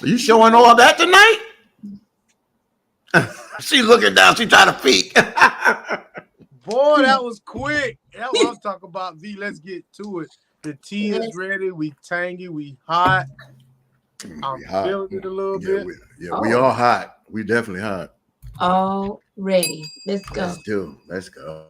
Are you showing all that tonight? She looking down. She trying to peek. Boy, that was quick. That's what I'm talking about, V. Let's get to it. The tea is ready. We tangy. We hot. I'm feeling it a little bit. We all hot. We definitely hot. All ready. Let's go. Let's go.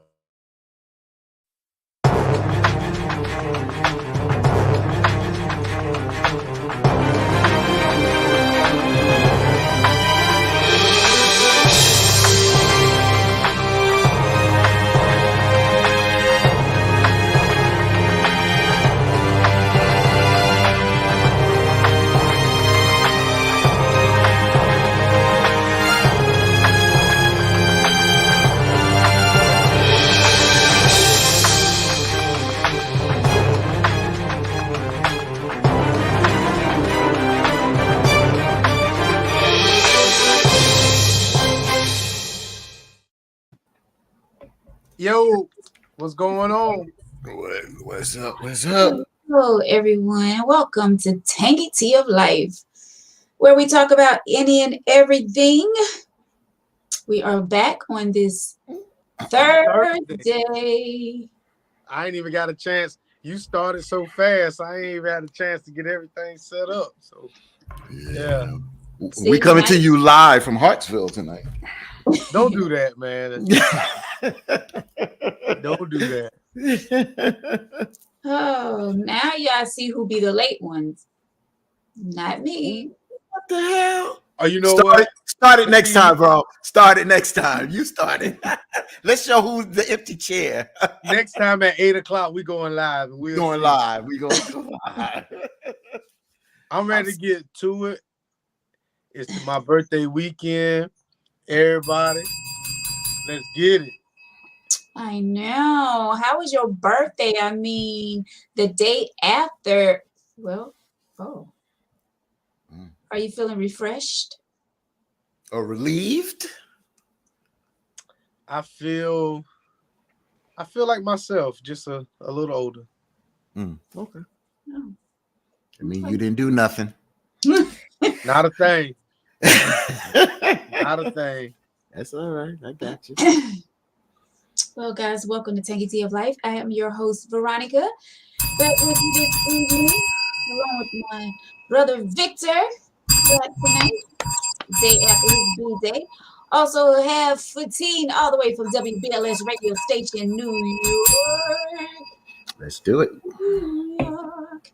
Yo, what's going on? What's up? What's up? Hello, everyone. Welcome to Tangy Tea of Life, where we talk about any and everything. We are back on this Thursday. I ain't even got a chance. You started so fast, I ain't even had a chance to get everything set up. So, yeah. We coming to you live from Hartsville tonight. Don't do that, man. Don't do that. Oh, now y'all see who be the late ones. Not me. What the hell? Oh, you know what? Start it next time, bro. Start it next time. You start it. Let's show who's the empty chair. Next time at 8 o'clock, we going live. We going live. We going live. I'm ready to get to it. It's my birthday weekend. Everybody, let's get it. I know. How was your birthday? I mean, the day after. Well, Are you feeling refreshed? Or relieved? I feel like myself, just a little older. Okay. Oh. I mean, you didn't do nothing. Not a thing. Not a thing. That's all right. I got you. Well, guys, welcome to Tangy Tea of Life. I am your host, Veronica. Back with you this evening, along with my brother Victor. Back tonight, day after his B-Day. Also have Fatine all the way from WBLS radio station, New York. Let's do it. New York.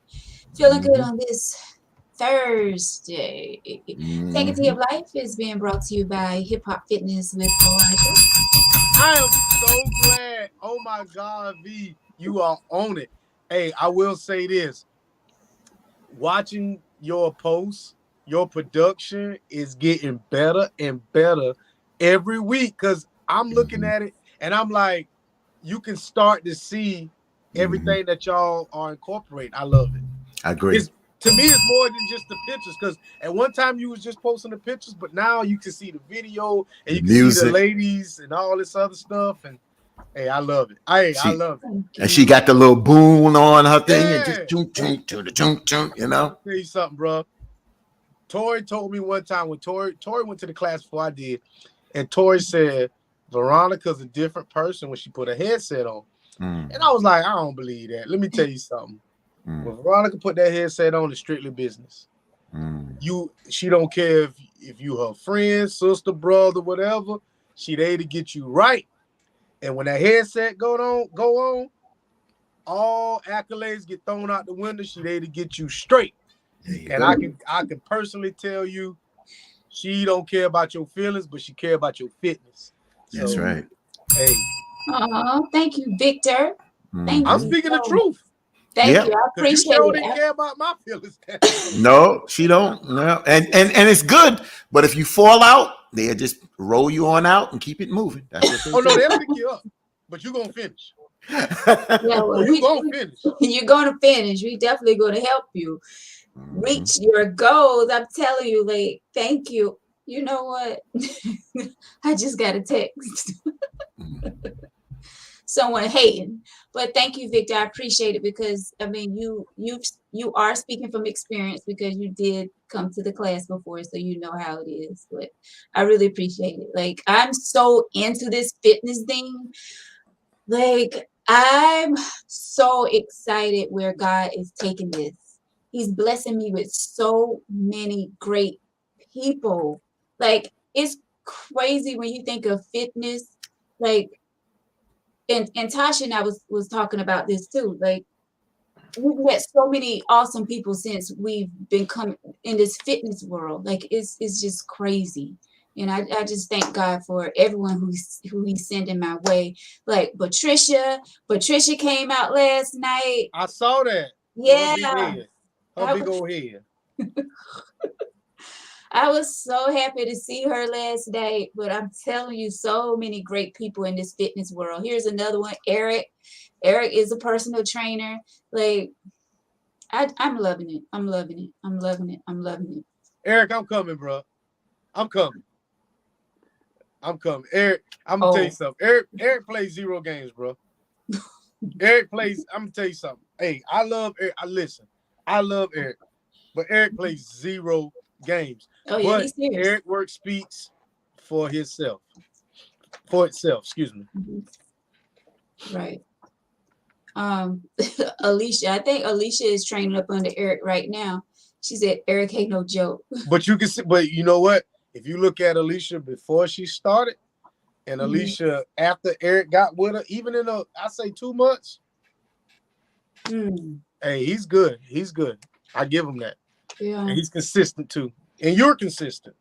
Feeling good on this Thursday. Tangy Tea of Life is being brought to you by Hip Hop Fitness with Veronica. I am so glad. Oh my God, V, you are on it. Hey, I will say this. Watching your posts, your production is getting better and better every week because I'm looking at it and I'm like, you can start to see everything that y'all are incorporating. I love it. I agree. To me, it's more than just the pictures because at one time you was just posting the pictures, but now you can see the video and you can see the ladies and all this other stuff. And hey, I love it. I love it. And she got the little boom on her thing and just chunk, you know. I'll tell you something, bro. Tori told me one time when Tori went to the class before I did, and Tori said Veronica's a different person when she put a headset on. And I was like, I don't believe that. Let me tell you something. When Veronica put that headset on, it's strictly business. She don't care if you her friend, sister, brother, whatever. She there to get you right. And when that headset go on, all accolades get thrown out the window. She there to get you straight. And I can personally tell you, she don't care about your feelings, but she care about your fitness. That's right. Hey. Thank you, Victor. Thank I'm you. speaking the truth. Thank you. I appreciate it. You didn't care about my feelings. No, she don't. No, and it's good. But if you fall out, they'll just roll you on out and keep it moving. That's what no, they'll pick you up, but you're gonna finish. You're gonna finish. You're gonna finish. We definitely gonna help you reach your goals. I'm telling you, like, thank you. You know what? I just got a text. someone hating. But thank you, Victor. I appreciate it because I mean you are speaking from experience because you did come to the class before, so you know how it is. But I really appreciate it. Like I'm so into this fitness thing. Like I'm so excited where God is taking this. He's blessing me with so many great people. Like it's crazy when you think of fitness. Like and Tasha and I was talking about this too. Like we've met so many awesome people since we've been coming in this fitness world. Like it's just crazy. And I just thank God for everyone who he's sending my way. Like Patricia came out last night. I saw that. Yeah. Her big old head. I was so happy to see her last night, but I'm telling you, so many great people in this fitness world. Here's another one, Eric. Eric is a personal trainer. Like, I'm loving it. I'm loving it. I'm loving it. I'm loving it. Eric, I'm coming, bro. I'm coming. Eric, I'm gonna tell you something. Eric plays 0 games, bro. Eric plays. I'm gonna tell you something. Hey, I love Eric. I love Eric, but Eric plays 0 games. Oh yeah, but he's serious. Eric work speaks for itself. Excuse me. Mm-hmm. Right. Alicia, I think Alicia is training up under Eric right now. She said Eric ain't no joke. But you can see, but you know what? If you look at Alicia before she started, and Alicia after Eric got with her, even in I say 2 months. Hey, he's good. He's good. I give him that. Yeah. And he's consistent too. And you're consistent.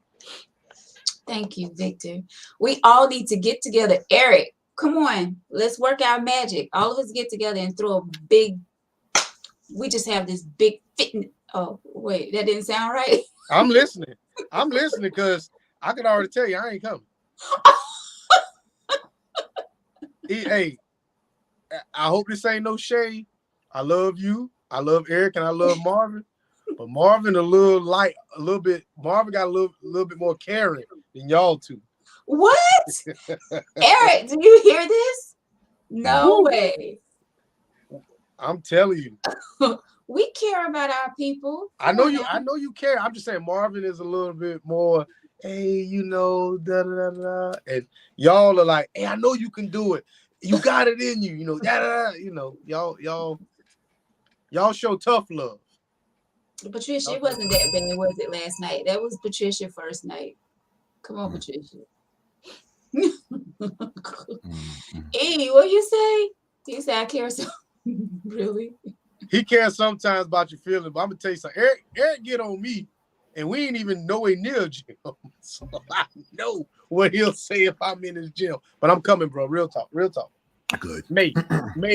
Thank you, Victor. We all need to get together. Eric, come on. Let's work our magic. All of us get together and throw a big, we just have this big fitness. Oh, wait, that didn't sound right. I'm listening. Because I can already tell you I ain't coming. Hey, I hope this ain't no shade. I love you. I love Eric and I love Marvin. But Marvin Marvin got a little bit more caring than y'all two. What? Eric, do you hear this? No way. I'm telling you. We care about our people. I know you care. I'm just saying Marvin is a little bit more, hey, da da da da. And y'all are like, hey, I know you can do it. You got it in you, da da da. Y'all show tough love. Patricia, it wasn't that bad, was it, last night? That was Patricia first night. Come on, Patricia. Hey, what you say? You say I care so really? He cares sometimes about your feelings, but I'm gonna tell you something. Eric get on me, and we ain't even nowhere near gym. So I know what he'll say if I'm in his gym. But I'm coming, bro. Real talk. Good. May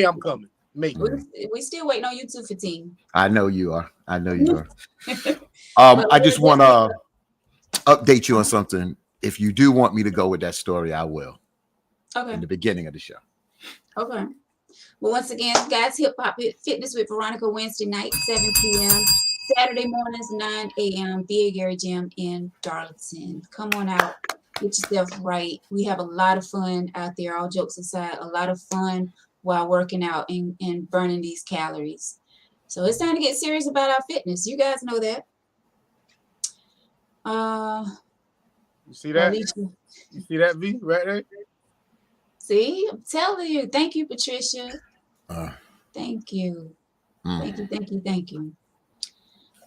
I'm coming. May. We still waiting on you too, Fatine. I know you are. I just want to update you on something. If you do want me to go with that story, I will. Okay. In the beginning of the show. Okay. Well, once again, guys, Hip Hop Fitness with Veronica, Wednesday night, 7 p.m. Saturday mornings, 9 a.m. VA Gary Gym in Darlington. Come on out. Get yourself right. We have a lot of fun out there, all jokes aside, a lot of fun while working out and burning these calories. So it's time to get serious about our fitness. You guys know that. You see that? Alicia. You see that, V, right there? See, I'm telling you. Thank you, Patricia. Thank you. Thank you.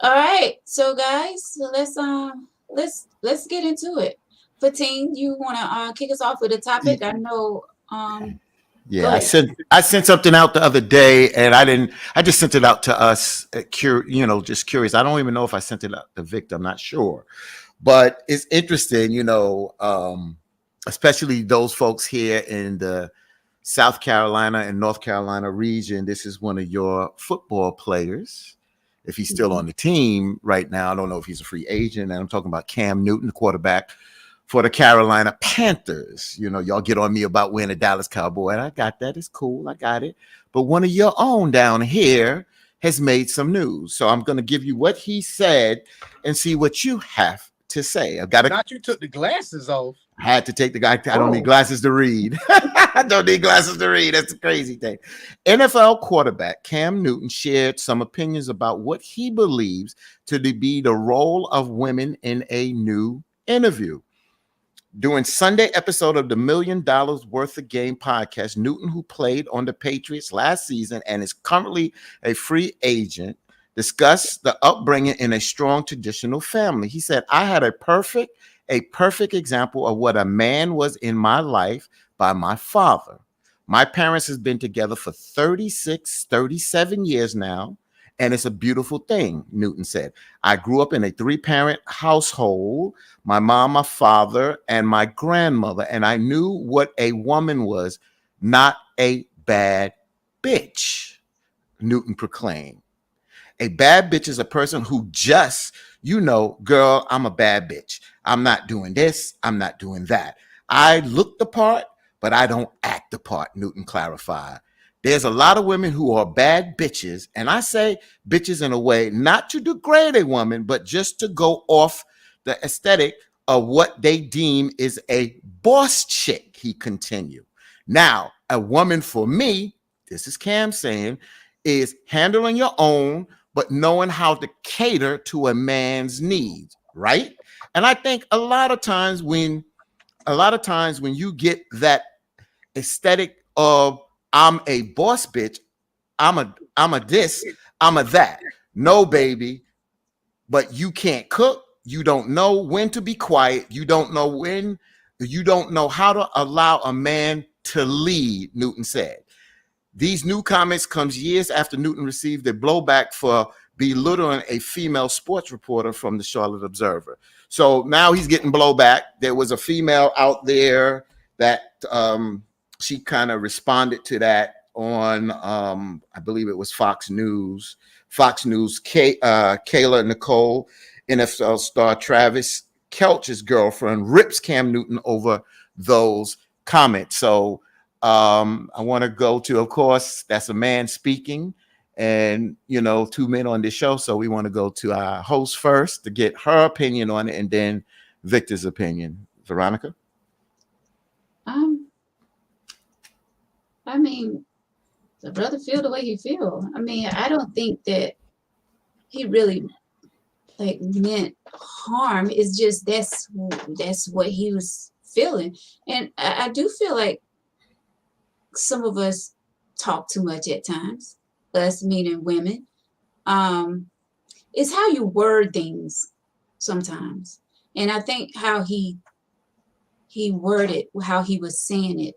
All right, so guys, let's get into it. Fatine, you want to kick us off with a topic? I know. Yeah, I sent something out the other day, and I just sent it out to us. Just curious. I don't even know if I sent it out to Victor. I'm not sure, but it's interesting. Especially those folks here in the South Carolina and North Carolina region. This is one of your football players. If he's still on the team right now, I don't know if he's a free agent. And I'm talking about Cam Newton, the quarterback for the Carolina Panthers. Y'all get on me about wearing a Dallas Cowboy, and I got that. It's cool. I got it. But one of your own down here has made some news. So I'm going to give you what he said and see what you have to say. I've got to. Not you took the glasses off. I had to take the guy. I don't need glasses to read. I don't need glasses to read. That's the crazy thing. NFL quarterback Cam Newton shared some opinions about what he believes to be the role of women in a new interview. During Sunday episode of the $1 Million Worth of Game podcast, Newton, who played on the Patriots last season and is currently a free agent, discussed the upbringing in a strong traditional family. He said, I had a perfect example of what a man was in my life by my father. My parents has been together for 37 years now, and it's a beautiful thing, Newton said. I grew up in a 3-parent household, my mom, my father, and my grandmother, and I knew what a woman was, not a bad bitch, Newton proclaimed. A bad bitch is a person who just, girl, I'm a bad bitch. I'm not doing this. I'm not doing that. I look the part, but I don't act the part, Newton clarified. There's a lot of women who are bad bitches, and I say bitches in a way not to degrade a woman, but just to go off the aesthetic of what they deem is a boss chick, he continued. Now, a woman for me, this is Cam saying, is handling your own, but knowing how to cater to a man's needs, right? And I think a lot of times when you get that aesthetic of I'm a boss bitch, I'm a this, I'm a that. No, baby, but you can't cook. You don't know when to be quiet. You don't know how to allow a man to lead, Newton said. These new comments comes years after Newton received a blowback for belittling a female sports reporter from the Charlotte Observer. So now he's getting blowback. There was a female out there that she kind of responded to that on, I believe it was Fox News. Kayla Nicole, NFL star Travis Kelce's girlfriend, rips Cam Newton over those comments. So I want to go to, of course, that's a man speaking, and 2 men on this show. So we want to go to our host first to get her opinion on it, and then Victor's opinion. Veronica? I mean, the brother feel the way he feel. I mean, I don't think that he really meant harm. It's just that's what he was feeling. And I do feel like some of us talk too much at times, us meaning women. It's how you word things sometimes. And I think how he worded, how he was saying it,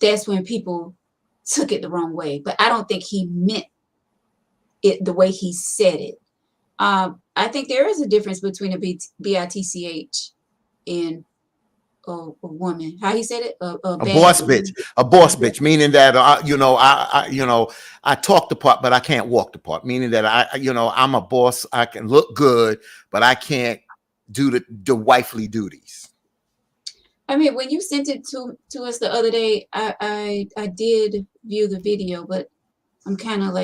that's when people took it the wrong way. But I don't think he meant it the way he said it. I think there is a difference between a bitch and a woman. How he said it? A boss bitch. A boss bitch, meaning that I talk the part, but I can't walk the part. Meaning that I'm a boss. I can look good, but I can't do the wifely duties. I mean, when you sent it to us the other day, I did view the video, but I'm kind of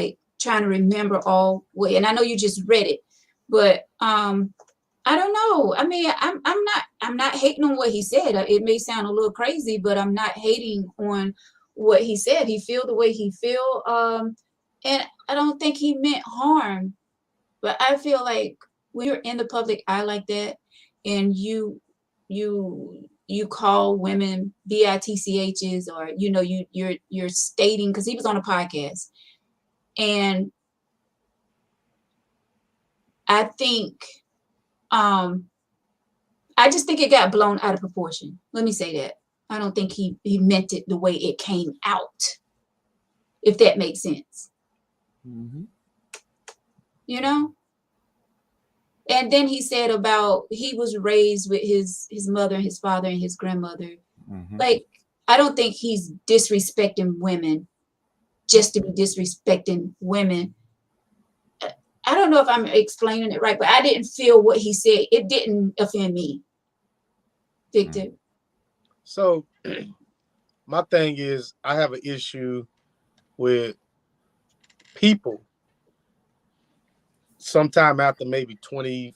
trying to remember all way. And I know you just read it, but I don't know. I mean, I'm not hating on what he said. It may sound a little crazy, but I'm not hating on what he said. He feel the way he feel, and I don't think he meant harm. But I feel like when you're in the public eye like that, and you call women bitchs, or you're stating, because he was on a podcast, and I think I just think it got blown out of proportion. Let me say that. I don't think he meant it the way it came out, if that makes sense. Mm-hmm. And then he said about he was raised with his mother, his father, and his grandmother. Mm-hmm. I don't think he's disrespecting women just to be disrespecting women. I don't know if I'm explaining it right, but I didn't feel what he said. It didn't offend me. Victor? So my thing is, I have an issue with people sometime after maybe 24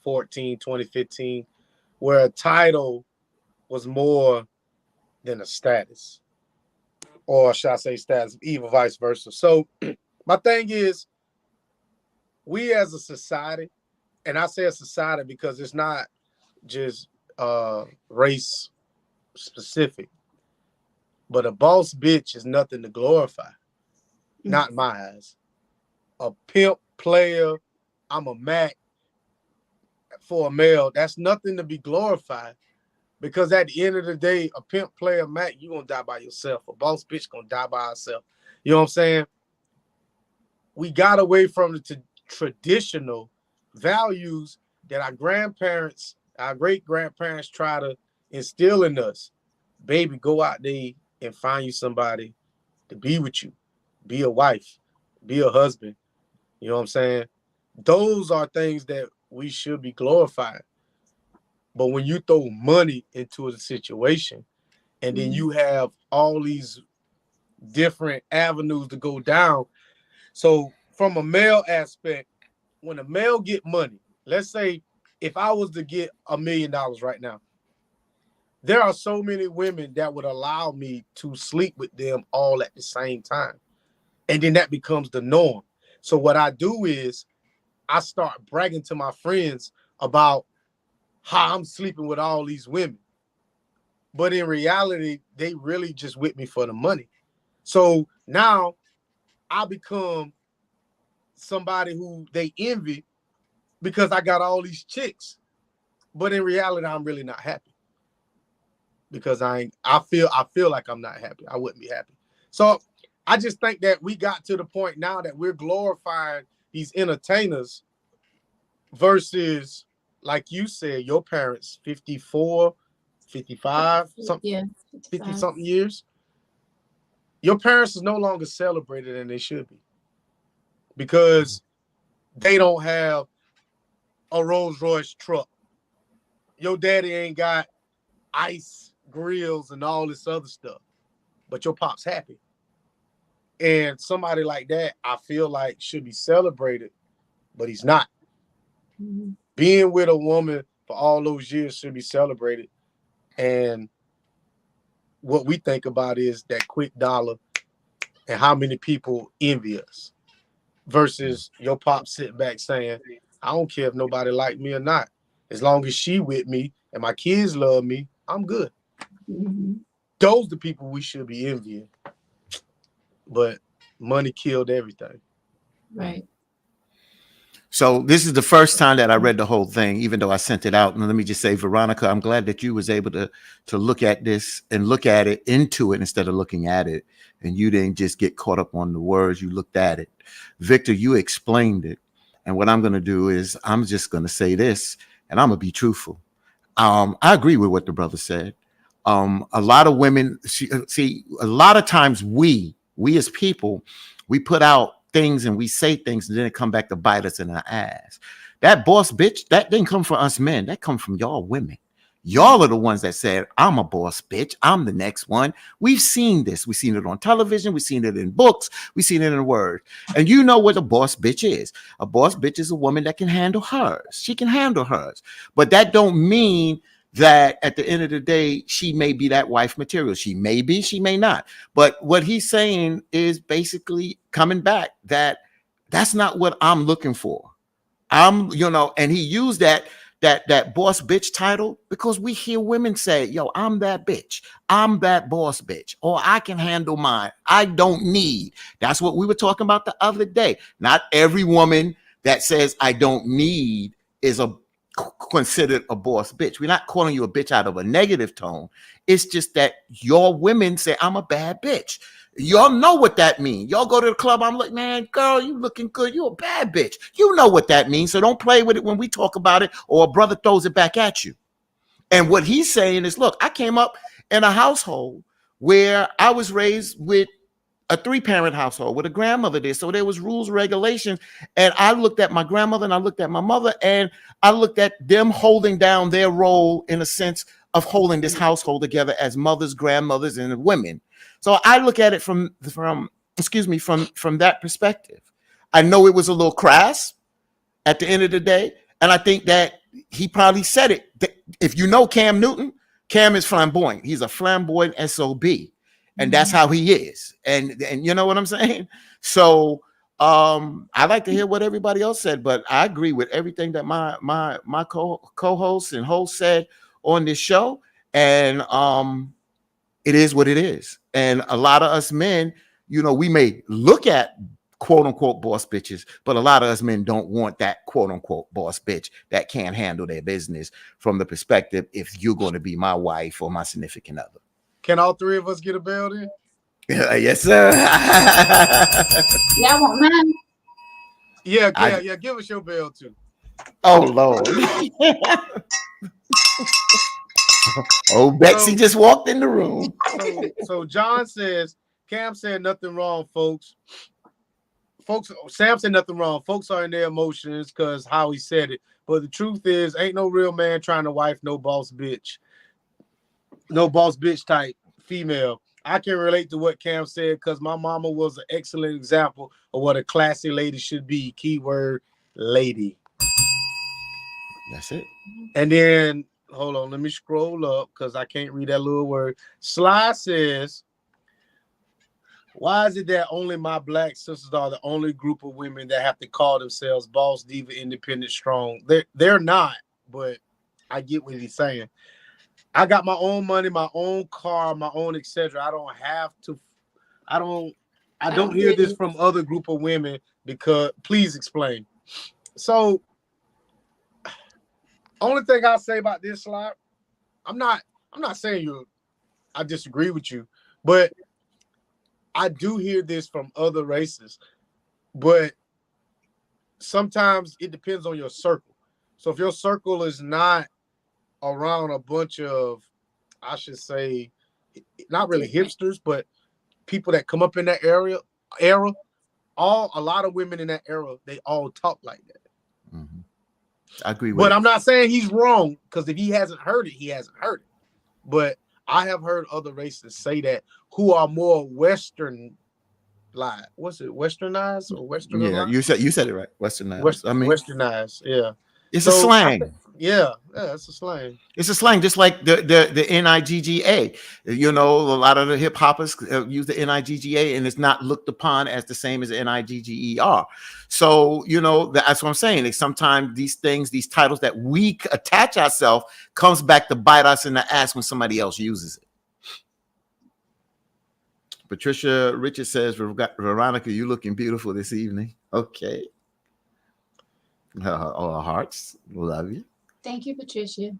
2014, 2015, where a title was more than a status, or should I say status, even vice versa. So my thing is, we as a society, and I say a society because it's not just race specific, but a boss bitch is nothing to glorify. Not in my eyes. A pimp player, I'm a Mac for a male, that's nothing to be glorified. Because at the end of the day, a pimp player, Mac, you gonna die by yourself. A boss bitch gonna die by herself. You know what I'm saying? We got away from the traditional values that our grandparents, our great-grandparents try to instill in us. Baby, go out there and find you somebody to be with you. Be a wife. Be a husband. You know what I'm saying? Those are things that we should be glorifying. But when you throw money into a situation and then you have all these different avenues to go down. So from a male aspect, when a male get money, let's say if I was to get $1 million right now, there are so many women that would allow me to sleep with them all at the same time. And then that becomes the norm. So what I do is I start bragging to my friends about how I'm sleeping with all these women. But in reality, they really just with me for the money. So now I become somebody who they envy because I got all these chicks. But in reality, I'm really not happy. Because I feel like I'm not happy. I wouldn't be happy. So I just think that we got to the point now that we're glorifying these entertainers versus, like you said, your parents, 54, 55, something, 50 something years. Your parents is no longer celebrated and they should be, because they don't have a Rolls Royce truck. Your daddy ain't got ice grills and all this other stuff, but your pop's happy. And somebody like that, I feel like should be celebrated, but he's not. Mm-hmm. Being with a woman for all those years should be celebrated. And what we think about is that quick dollar and how many people envy us versus your pop sitting back saying, I don't care if nobody like me or not. As long as she with me and my kids love me, I'm good. Mm-hmm. Those are the people we should be envying. But money killed everything. Right. So this is the first time that I read the whole thing, even though I sent it out. And let me just say, Veronica, I'm glad that you was able to look at this and look at it into it instead of looking at it. And you didn't just get caught up on the words, you looked at it. Victor, you explained it. And what I'm going to do is I'm just going to say this, and I'm going to be truthful. I agree with what the brother said. A lot of women, see, a lot of times we as people, we put out things and we say things and then it come back to bite us in the ass. That boss bitch, that didn't come from us men. That come from y'all women. Y'all are the ones that said, I'm a boss bitch. I'm the next one. We've seen this. We've seen it on television. We've seen it in books. We've seen it in words. And you know what a boss bitch is. A boss bitch is a woman that can handle hers. She can handle hers. But that don't mean that at the end of the day, she may be that wife material. She may be, she may not. But what he's saying is basically coming back that that's not what I'm looking for. And he used that boss bitch title because we hear women say, yo, I'm that bitch. I'm that boss bitch. Or I can handle mine. I don't need. That's what we were talking about the other day. Not every woman that says I don't need is considered a boss bitch. We're not calling you a bitch out of a negative tone. It's just that your women say, I'm a bad bitch. Y'all know what that means. Y'all go to the club, I'm like, man, girl, you looking good. You a bad bitch. You know what that means. So don't play with it when we talk about it or a brother throws it back at you. And what he's saying is, look, I came up in a household where I was raised with a 3-parent household with a grandmother there. So there was rules, regulations. And I looked at my grandmother and I looked at my mother and I looked at them holding down their role in a sense of holding this household together as mothers, grandmothers, and women. So I look at it from that perspective. I know it was a little crass at the end of the day. And I think that he probably said it. If you know Cam Newton, Cam is flamboyant. He's a flamboyant SOB. And that's how he is. And you know what I'm saying? So I like to hear what everybody else said, but I agree with everything that my co-host and host said on this show. And it is what it is. And a lot of us men, you know, we may look at quote unquote boss bitches, but a lot of us men don't want that quote unquote boss bitch that can't handle their business from the perspective if you're going to be my wife or my significant other. Can all three of us get a bell then? Yes, sir. Y'all want mine? Yeah. Give us your bell too. Oh Lord. Oh, Betsy just walked in the room. So John says, Cam said nothing wrong, folks. Sam said nothing wrong. Folks are in their emotions because how he said it. But the truth is, ain't no real man trying to wife no boss bitch. No boss bitch type female. I can relate to what Cam said because my mama was an excellent example of what a classy lady should be. Keyword lady. That's it. And then hold on, let me scroll up because I can't read that little word. Sly says, why is it that only my black sisters are the only group of women that have to call themselves boss, diva, independent, strong? They're not, but I get what he's saying. I got my own money, my own car, my own etc. I don't have to. I don't hear this from other group of women because please explain. So, only thing I'll say about this slide, I'm not saying I disagree with you, but I do hear this from other races. But sometimes it depends on your circle. So if your circle is not around a bunch of, I should say, not really hipsters, but people that come up in that era, a lot of women in that era, they all talk like that. Mm-hmm. I agree with But it. I'm not saying he's wrong, because if he hasn't heard it, he hasn't heard it. But I have heard other races say that who are more Western, like, what's it, Westernized or Westernized? Yeah, you said it right. Westernized. Westernized, yeah. It's a slang. Yeah, it's a slang. It's a slang, just like the NIGGA. You know, a lot of the hip hoppers use the NIGGA, and it's not looked upon as the same as NIGGER. So, you know, that's what I'm saying. Like sometimes these things, these titles that we attach ourselves, comes back to bite us in the ass when somebody else uses it. Patricia Richard says, Veronica, you looking beautiful this evening. Okay. All hearts, love you. Thank you, Patricia.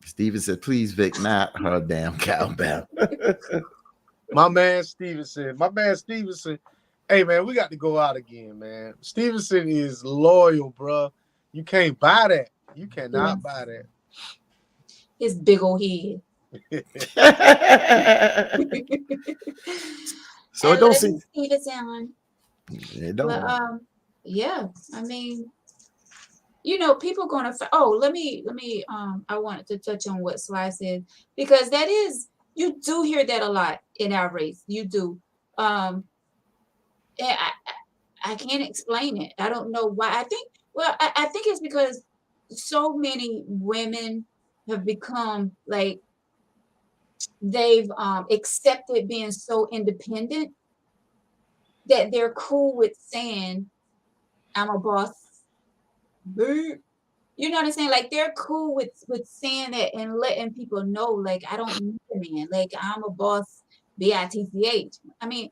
Steven said, please, Vic, not her damn cowbell. My man Stevenson. Hey, man, we got to go out again, man. Stevenson is loyal, bro. You can't buy that. You cannot buy that. His big old head. So it don't seem. Stevenson. It don't. But, yeah, I mean, you know, people gonna. Let me. I wanted to touch on what Sly said, because that is, you do hear that a lot in our race. You do. And I can't explain it. I don't know why. I think it's because so many women have become like they've accepted being so independent that they're cool with saying, I'm a boss. You know what I'm saying? Like they're cool with saying that and letting people know, like, I don't need a man. Like I'm a boss, bitch. I mean,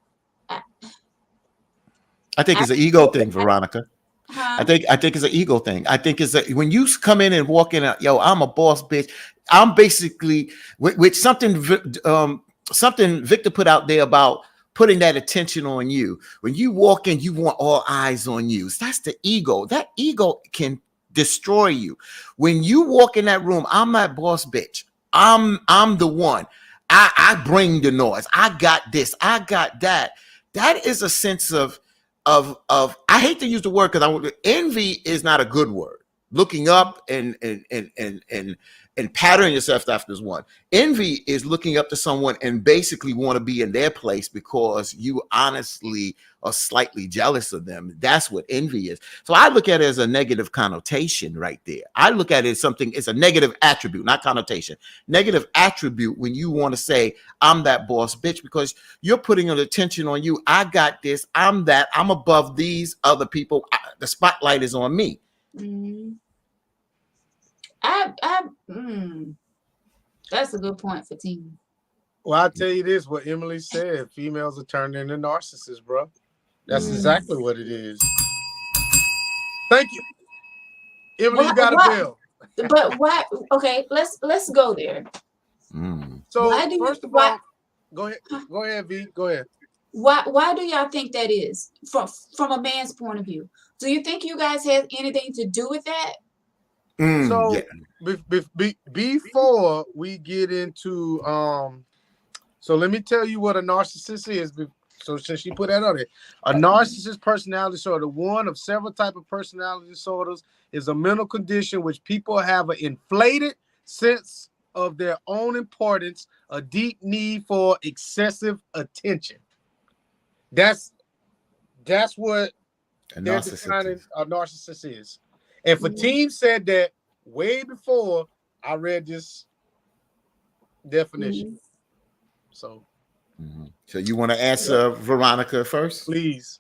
I think it's an ego thing, Veronica. I think it's an ego thing. I think it's when you come in and walk in, yo, I'm a boss bitch. I'm basically with something Victor put out there about putting that attention on you. When you walk in, you want all eyes on you. That's the ego. That ego can destroy you. When you walk in that room, I'm that boss bitch. I'm the one. I bring the noise. I got this. I got that. That is a sense of I hate to use the word because envy is not a good word, looking up and patterning yourself after one. Envy is looking up to someone and basically want to be in their place because you honestly are slightly jealous of them. That's what envy is. So I look at it as a negative connotation right there. I look at it as something, it's a negative attribute, not connotation. Negative attribute when you want to say, I'm that boss bitch, because you're putting an attention on you. I got this. I'm that. I'm above these other people. The spotlight is on me. Mm-hmm. That's a good point for team. Well, I'll tell you this, what Emily said, females are turned into narcissists, bro. That's exactly what it is. Thank you. Emily, you got a bell. But why? Okay, let's go there. So first of all, go ahead, V. Go ahead. Why do y'all think that is from a man's point of view? Do you think you guys have anything to do with that? So before we get into so let me tell you what a narcissist is. So since you put that on it, a narcissist personality disorder, one of several types of personality disorders, is a mental condition which people have an inflated sense of their own importance, a deep need for excessive attention. That's what they're defining a narcissist is. And Fatim said that way before I read this definition. So you want to answer Veronica first? Please.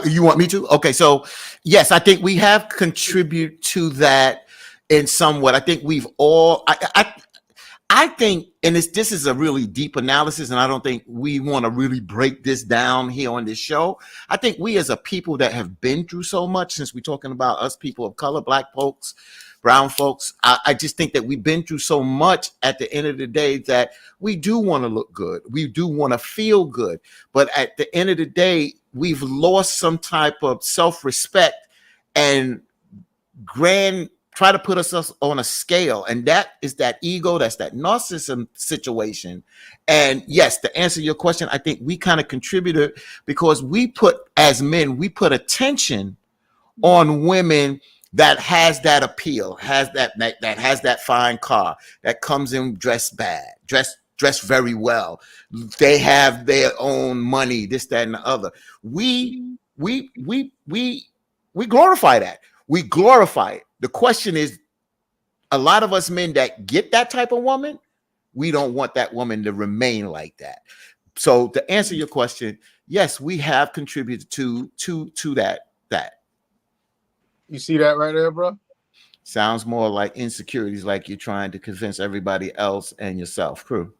You want me to? Okay, so yes, I think we have contributed to that in somewhat. I think we've all I think, and this is a really deep analysis, and I don't think we want to really break this down here on this show. I think we as a people that have been through so much, since we're talking about us people of color, black folks, brown folks, I just think that we've been through so much at the end of the day that we do want to look good. We do want to feel good. But at the end of the day, we've lost some type of self-respect and try to put us on a scale, and that is that ego, that's that narcissism situation. And yes, to answer your question, I think we kind of contributed because as men, we put attention on women that has that appeal, has that has that fine car, that comes in dressed very well. They have their own money, this, that, and the other. We glorify that. We glorify it. The question is, a lot of us men that get that type of woman, we don't want that woman to remain like that. So to answer your question, yes, we have contributed to that. You see that right there, bro? Sounds more like insecurities, like you're trying to convince everybody else and yourself, crew.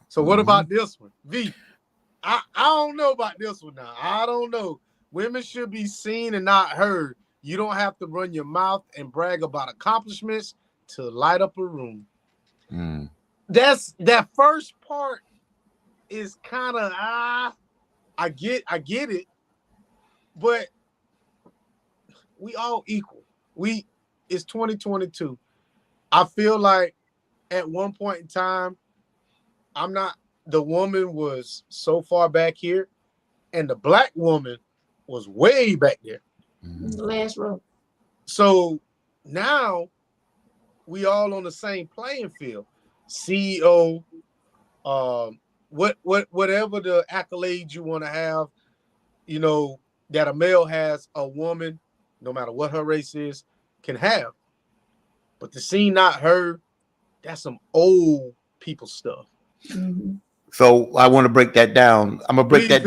So what about this one? V, I don't know about this one now. I don't know. Women should be seen and not heard. You don't have to run your mouth and brag about accomplishments to light up a room. That's that first part is kind of I get it, but we all equal. It's 2022. I feel like at one point in time, the woman was so far back here, and the black woman was way back there. The last row. So now we all on the same playing field. CEO, whatever the accolades you want to have, that a male has, a woman, no matter what her race is, can have. But the seen not heard, that's some old people stuff. So I want to break that down. I'm gonna break that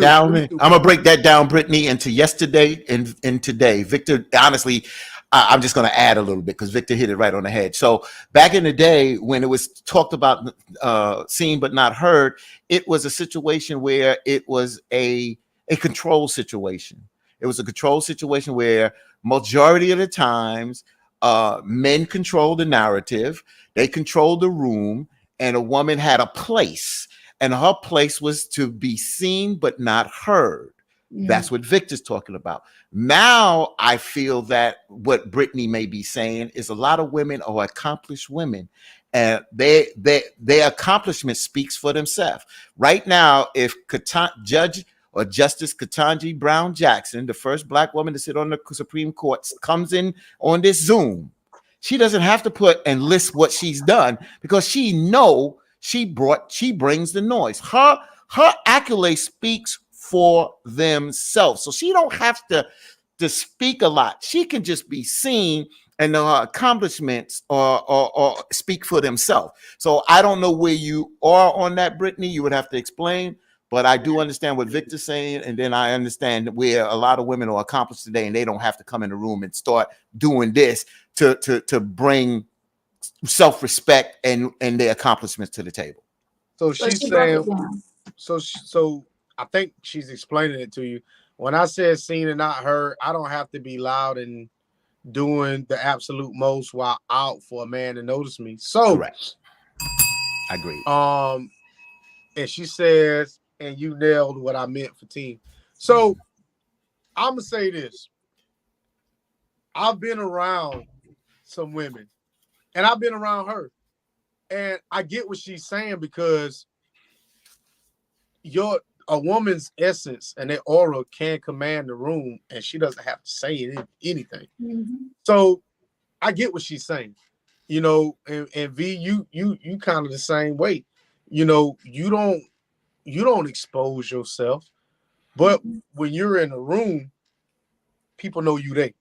down, Brittany, into yesterday and today. Victor, honestly, I'm just gonna add a little bit because Victor hit it right on the head. So back in the day when it was talked about seen but not heard, it was a situation where it was a control situation. It was a control situation where majority of the times men controlled the narrative, they controlled the room, and a woman had a place. And her place was to be seen but not heard. That's what Victor's talking about. Now I feel that what Brittany may be saying is a lot of women are accomplished women, and their accomplishment speaks for themselves. Right now, if Judge or Justice Ketanji Brown Jackson, the first Black woman to sit on the Supreme Court, comes in on this Zoom, she doesn't have to put and list what she's done, because she brings the noise. Her accolade speaks for themselves. So she don't have to speak a lot. She can just be seen, and her accomplishments or speak for themselves. So I don't know where you are on that, Brittany. You would have to explain. But I do understand what Victor's saying, and then I understand where a lot of women are accomplished today, and they don't have to come in the room and start doing this to bring self-respect and their accomplishments to the table. So she's saying, so I think she's explaining it to you. When I said seen and not heard, I don't have to be loud and doing the absolute most while out for a man to notice me. So correct. I agree. And she says, and you nailed what I meant for team. So I'm gonna say this. I've been around some women, and I've been around her, and I get what she's saying, because a woman's essence and their aura can command the room, and she doesn't have to say anything. Mm-hmm. So I get what she's saying, and V, you kind of the same way. You don't expose yourself, but when you're in a room, people know you there.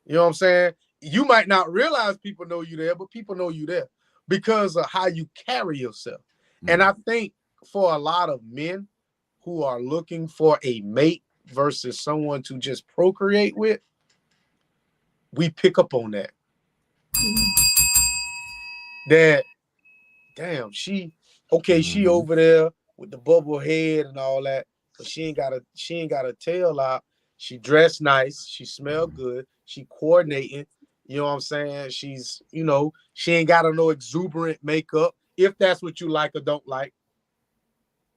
You know what I'm saying? You might not realize people know you there, but people know you there because of how you carry yourself. Mm-hmm. And I think for a lot of men who are looking for a mate versus someone to just procreate with, we pick up on that. That, damn, she over there with the bubble head and all that, but she ain't got a tail out. She dressed nice, she smelled good, she coordinating. You know what I'm saying? She's, she ain't got no exuberant makeup, if that's what you like or don't like.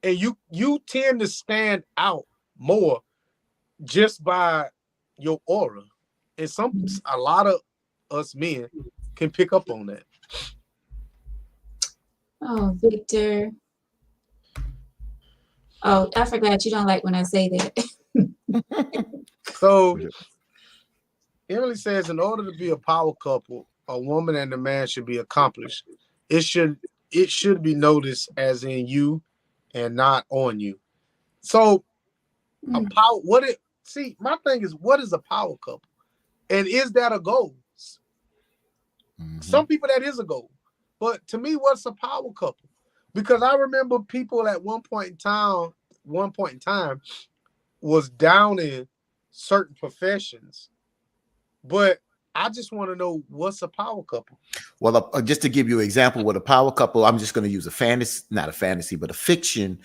And you tend to stand out more just by your aura. And a lot of us men can pick up on that. Oh, Victor. Oh, I forgot you don't like when I say that. So Emily says, in order to be a power couple, a woman and a man should be accomplished. It should be noticed as in you and not on you. So my thing is, what is a power couple? And is that a goal? Mm-hmm. Some people that is a goal. But to me, what's a power couple? Because I remember people at one point in time was down in certain professions. But I just want to know, what's a power couple? Well, just to give you an example, with a power couple, I'm just going to use not a fantasy, but a fiction.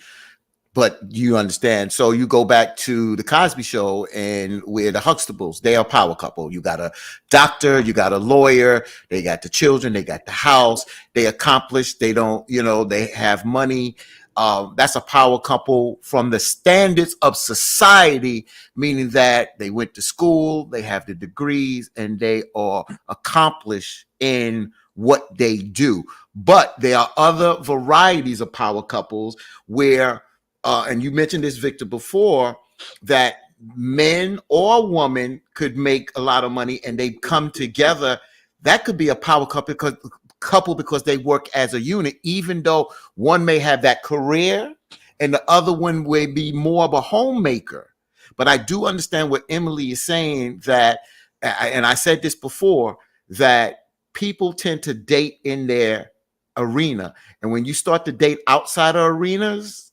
But you understand. So you go back to the Cosby Show, and where the Huxtables, they are a power couple. You got a doctor, you got a lawyer, they got the children, they got the house, they accomplished, they don't, they have money. That's a power couple from the standards of society, meaning that they went to school, they have the degrees, and they are accomplished in what they do. But there are other varieties of power couples where, and you mentioned this, Victor, before, that men or woman could make a lot of money and they come together. That could be a power couple because they work as a unit, even though one may have that career and the other one may be more of a homemaker. But I do understand what Emily is saying, that, and I said this before, that people tend to date in their arena. And when you start to date outside of arenas,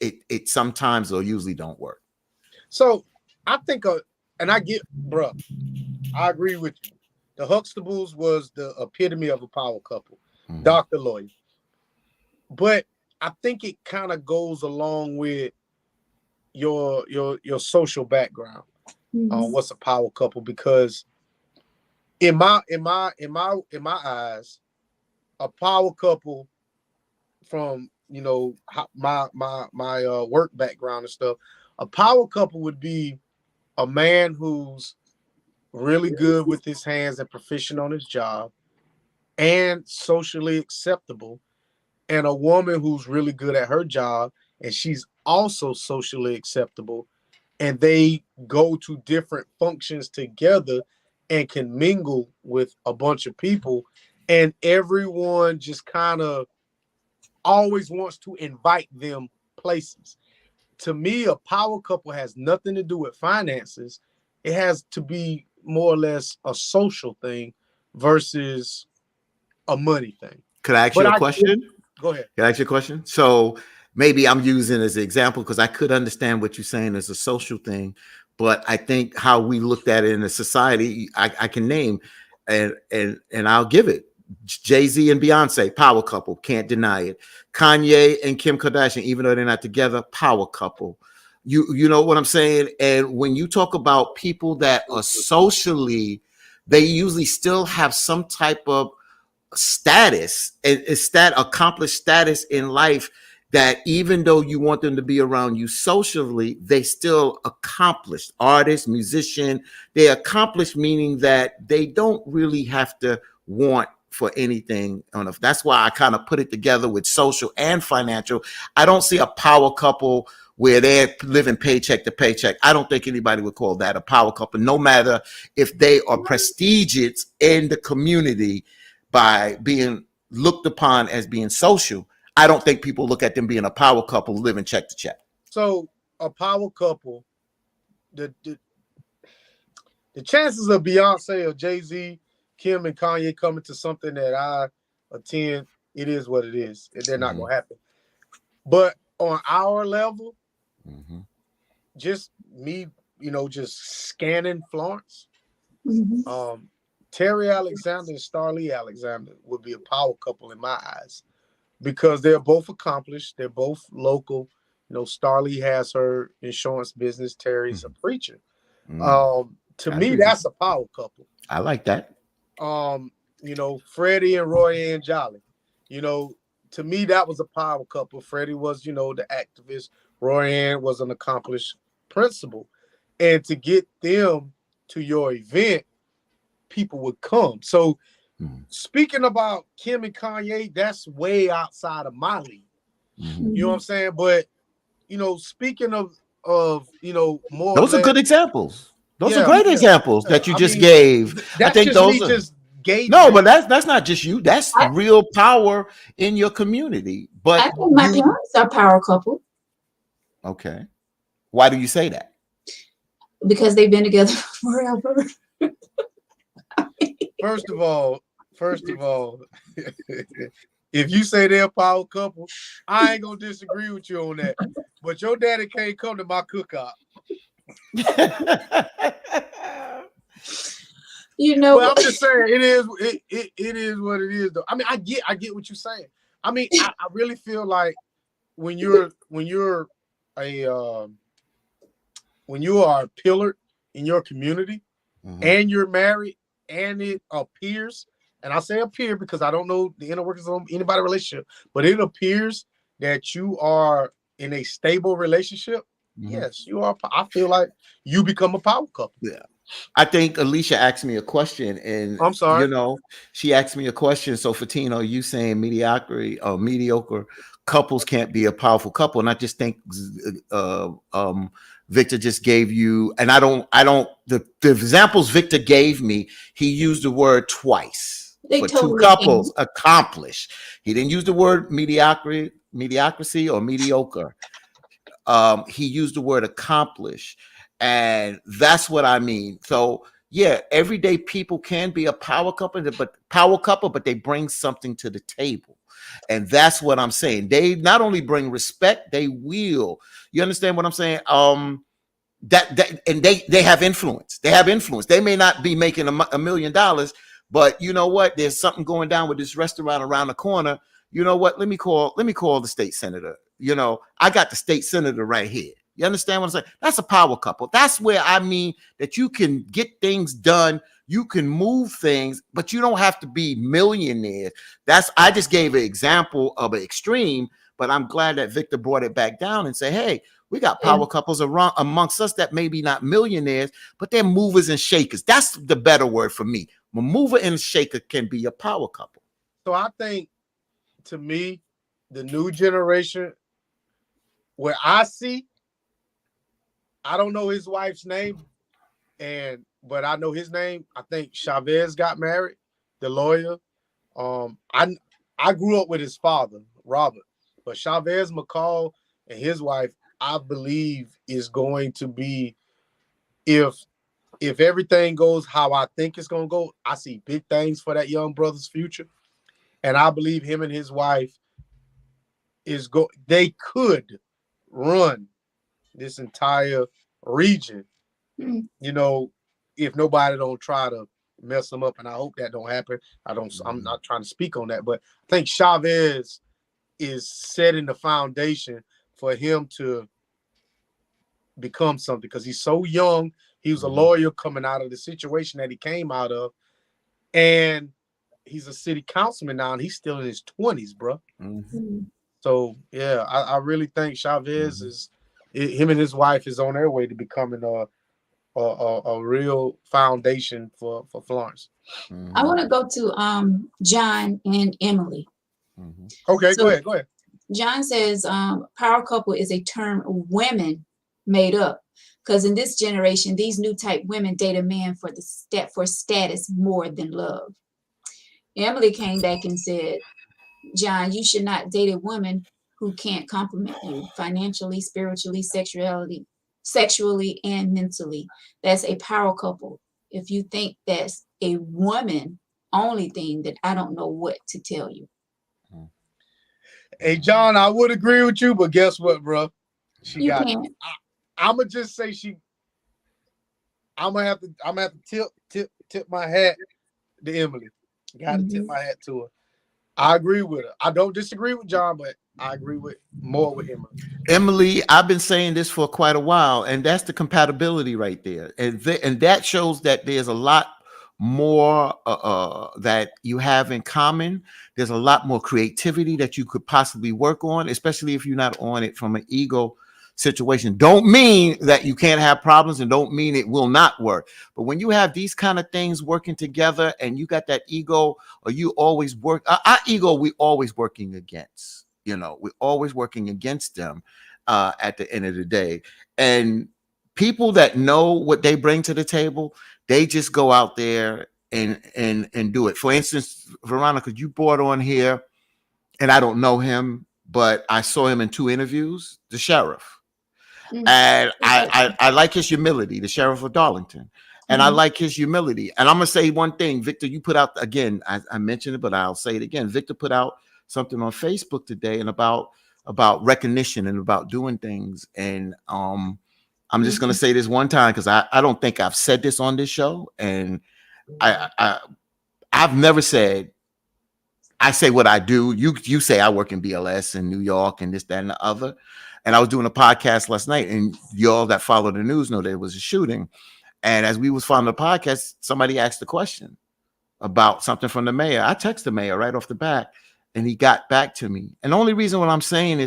it sometimes or usually don't work. So I think, and I get, bro, I agree with you. The Huxtables was the epitome of a power couple, Dr. Lloyd. But I think it kind of goes along with your social background on what's a power couple, because in my eyes, a power couple, from my work background and stuff, a power couple would be a man who's really good with his hands and proficient on his job and socially acceptable, and a woman who's really good at her job and she's also socially acceptable, and they go to different functions together and can mingle with a bunch of people, and everyone just kind of always wants to invite them places. To me, a power couple has nothing to do with finances. It has to be more or less a social thing versus a money thing. Could I ask you a question? Go ahead. Can I ask you a question? So maybe I'm using as an example because I could understand what you're saying as a social thing, but I think how we looked at it in a society, I can name, and I'll give it. Jay-Z and Beyonce, power couple, can't deny it. Kanye and Kim Kardashian, even though they're not together, power couple. You know what I'm saying? And when you talk about people that are socially, they usually still have some type of status, accomplished status in life, that even though you want them to be around you socially, they still accomplished. Artists, musician, they accomplished, meaning that they don't really have to want for anything on earth. That's why I kind of put it together with social and financial. I don't see a power couple where they're living paycheck to paycheck. I don't think anybody would call that a power couple, no matter if they are prestigious in the community by being looked upon as being social. I don't think people look at them being a power couple living check to check. So a power couple, the chances of Beyonce or Jay-Z, Kim and Kanye coming to something that I attend, it is what it is. They're not going to happen. But on our level, just me, just scanning Florence, Terry Alexander and Starlee Alexander would be a power couple in my eyes, because they're both accomplished. They're both local. Starlee has her insurance business. Terry's a preacher. To me, that's a power couple. I like that. Freddie and Roy Jolly. To me, that was a power couple. Freddie was, the activist. Roy was an accomplished principal. And to get them to your event, people would come. So speaking about Kim and Kanye, that's way outside of my league. You know what I'm saying? But, speaking of more. Those are good examples. Those are great examples that you just gave. I think those are. No, but that's not just you. That's real power in your community. But I think my parents are a power couple. Okay. Why do you say that? Because they've been together forever. First of all, if you say they're a power couple, I ain't gonna disagree with you on that. But your daddy can't come to my cookout. But I'm just saying it is what it is though. I mean, I get what you're saying. I mean, I really feel like when you are a pillar in your community and you're married and it appears, and I say appear because I don't know the inner workings of anybody's relationship, but it appears that you are in a stable relationship. Yes, you are. I feel like you become a power couple. Yeah. I think Alicia asked me a question, and I'm sorry. She asked me a question. So, Fatino, you saying mediocrity or mediocre couples can't be a powerful couple? And I just think Victor just gave you, and the examples Victor gave me, he used the word twice. For two couples accomplished. He didn't use the word mediocrity or mediocre. He used the word accomplish. And that's what I mean. So yeah, everyday people can be a power couple, but they bring something to the table. And that's what I'm saying. They not only bring respect, they will. You understand what I'm saying? And they have influence. They have influence. They may not be making $1 million, but you know what? There's something going down with this restaurant around the corner. You know what? Let me call the state senator. I got the state senator right here. You understand what I'm saying? That's a power couple. That's where I mean that you can get things done. You can move things, but you don't have to be millionaires. I just gave an example of an extreme, but I'm glad that Victor brought it back down and say, hey, we got power couples around amongst us that maybe not millionaires, but they're movers and shakers. That's the better word for me. A mover and a shaker can be a power couple. So I think, to me, the new generation, Where I see, I don't know his wife's name, but I know his name. I think Chavez got married, the lawyer. I grew up with his father, Robert, but Chavez McCall and his wife, I believe, is going to be, if everything goes how I think it's gonna go, I see big things for that young brother's future, and I believe him and his wife they could run this entire region, you know, if nobody don't try to mess them up, and I hope that don't happen. I'm not trying to speak on that, but I think Chavez is setting the foundation for him to become something because he's so young. He was a lawyer coming out of the situation that he came out of, and he's a city councilman now, and he's still in his 20s, bro. So yeah, I really think Chavez is, him and his wife is on their way to becoming a real foundation for Florence. I want to go to John and Emily. Okay, So, go ahead. John says power couple is a term women made up because in this generation, these new type women date a man for status more than love. Emily came back and said, John, you should not date a woman who can't compliment you financially, spiritually, sexually, and mentally. That's a power couple. If you think that's a woman only thing, then I don't know what to tell you. Hey, John, I would agree with you, but guess what, bro? I'm gonna just say I'm gonna have to tip my hat to Emily. Got to tip my hat to her. I agree with her. I don't disagree with John, but I agree more with Emily. Emily, I've been saying this for quite a while, and that's the compatibility right there, and that shows that there's a lot more that you have in common. There's a lot more creativity that you could possibly work on, especially if you're not on it from an ego situation. Don't mean that you can't have problems, and don't mean it will not work. But when you have these kind of things working together, and you got that ego, or you always work our ego, we always working against. We're always working against them at the end of the day. And people that know what they bring to the table, they just go out there and do it. For instance, Veronica, you brought on here, and I don't know him, but I saw him in 2 interviews, the sheriff. And I like his humility, the sheriff of Darlington. And I like his humility. And I'm going to say one thing, Victor, you put out, again, I mentioned it, but I'll say it again. Victor put out something on Facebook today and about recognition and about doing things. And I'm just going to say this one time, because I don't think I've said this on this show. And I've never said, I say what I do. You say I work in BLS in New York and this, that, and the other. And I was doing a podcast last night, and y'all that follow the news know there was a shooting. And as we was following the podcast, somebody asked a question about something from the mayor. I texted the mayor right off the bat, and he got back to me. And the only reason what I'm saying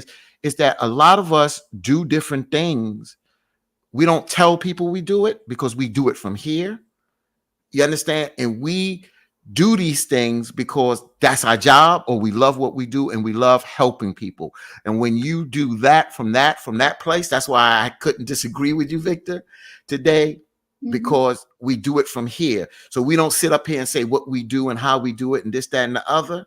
is that a lot of us do different things. We don't tell people we do it because we do it from here. You understand? And we do these things because that's our job, or we love what we do, and we love helping people. And when you do that from that place, that's why I couldn't disagree with you, Victor, today, because we do it from here. So we don't sit up here and say what we do and how we do it and this, that, and the other.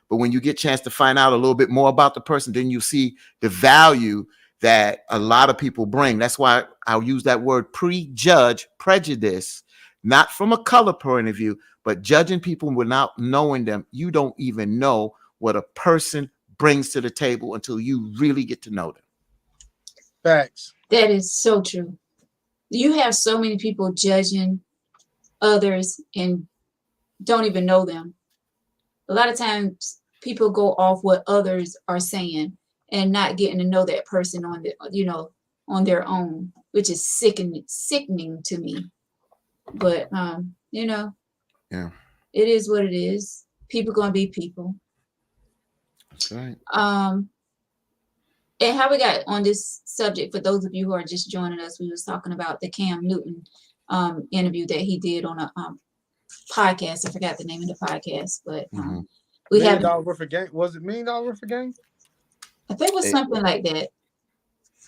But when you get a chance to find out a little bit more about the person, then you see the value that a lot of people bring. That's why I'll use that word prejudge, prejudice, not from a color point of view, but judging people without knowing them. You don't even know what a person brings to the table until you really get to know them. Facts. That is so true. You have so many people judging others and don't even know them. A lot of times people go off what others are saying and not getting to know that person on their own, which is sickening to me. But yeah, it is what it is. People gonna be people. That's right. And how we got on this subject, for those of you who are just joining us, we was talking about the Cam Newton interview that he did on a podcast. I forgot the name of the podcast, but we have $1 million worth of game. Was it $1 million worth of game? I think it was something like that.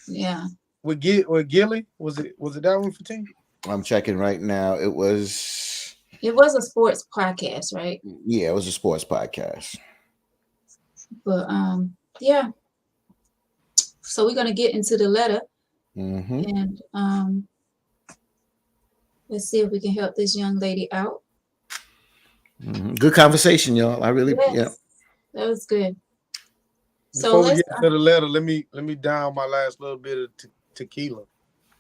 Yeah. With Gilly, was it that one for team? I'm checking right now. It was a sports podcast, right? yeah, it was a sports podcast. But yeah. So we're gonna get into the letter, and let's see if we can help this young lady out. Good conversation, y'all. I really that was good. So before we get to the letter, let me down my last little bit of tequila.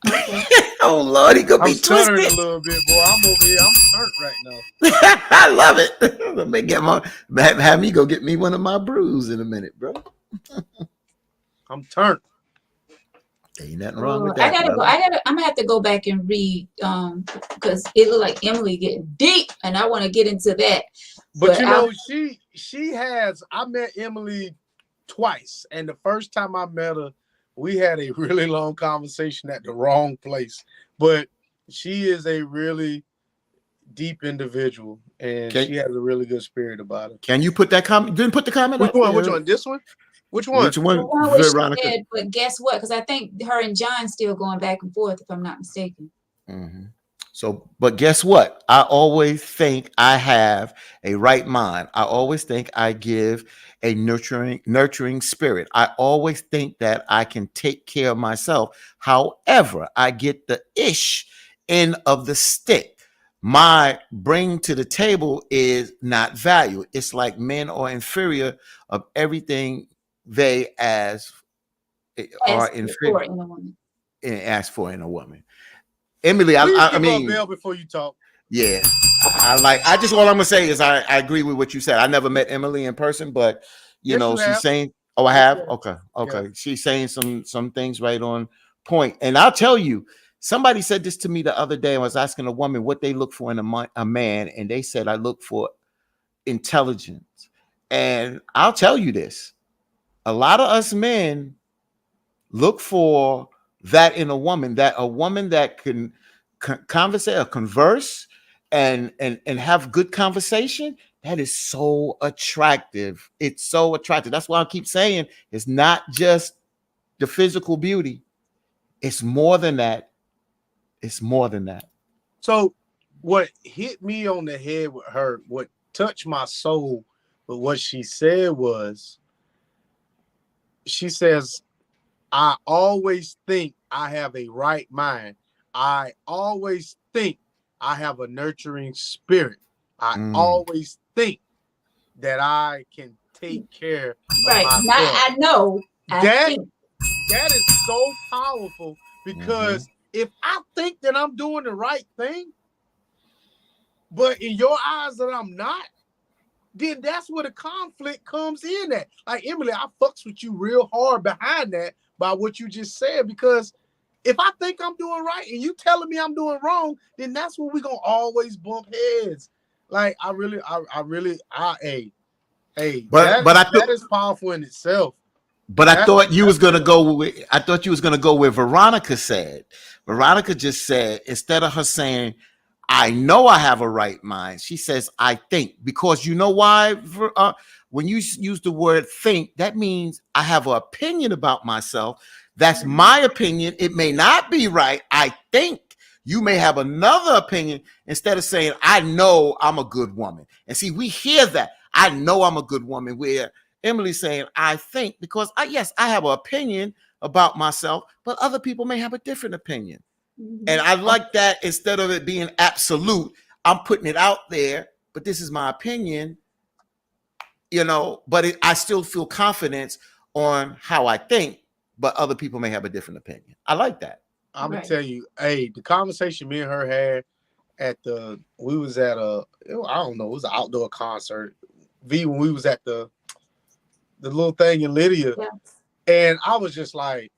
Okay. Oh Lord, he could be twisted a little bit, boy. I'm over here. I'm turned right now. I love it. Let me get have me go get me one of my brews in a minute, bro. I'm turned. Ain't nothing wrong with that. I'm gonna have to go back and read because it looked like Emily getting deep, and I want to get into that. But you know, she has. I met Emily twice, and the first time I met her, we had a really long conversation at the wrong place. But she is a really deep individual, and she has a really good spirit about her. Can you put that comment? Didn't put the comment. Which one? Which one? This one? Which one? Which one? Veronica. Said, but guess what? Because I think her and John still going back and forth, if I'm not mistaken. So, but guess what? I always think I have a right mind. I always think I give a nurturing spirit. I always think that I can take care of myself. However, I get the ish end of the stick. My bring to the table is not value. It's like men are inferior of everything they are inferior in a woman. Ask for in a woman. Emily, I mean, bell before you talk. Yeah, all I'm gonna say is I agree with what you said. I never met Emily in person, but you know, she's saying, "Oh, I have." Okay. Yeah. She's saying some things right on point, and I'll tell you. Somebody said this to me the other day. I was asking a woman what they look for in a man, and they said, "I look for intelligence." And I'll tell you this: a lot of us men look for that in a woman that can converse and have good conversation. That is so attractive. It's so attractive. That's why I keep saying it's not just the physical beauty. It's more than that. It's more than that. So what hit me on the head with her, what touched my soul with what she said was, she says, I always think I have a right mind. I always think I have a nurturing spirit. I always think that I can take care of myself. I know. That is so powerful because if I think that I'm doing the right thing, but in your eyes that I'm not, then that's where the conflict comes in at. Like, Emily, I fucks with you real hard behind that by what you just said, because if I think I'm doing right and you telling me I'm doing wrong, then that's where we're going to always bump heads. Like, that is powerful in itself. But I thought you was gonna go where Veronica said. Veronica just said, instead of her saying, I know I have a right mind, she says, I think. Because you know why? When you use the word think, that means I have an opinion about myself. That's my opinion. It may not be right. I think. You may have another opinion instead of saying, I know I'm a good woman. And see, we hear that. I know I'm a good woman, where Emily's saying, I think, because I have an opinion about myself, but other people may have a different opinion. And I like that. Instead of it being absolute, I'm putting it out there, but this is my opinion, but I still feel confidence on how I think, but other people may have a different opinion. I like that. I'm going to tell you, the conversation me and her had we was at it was an outdoor concert. When we was at the little thing in Lydia. Yeah. And I was just like,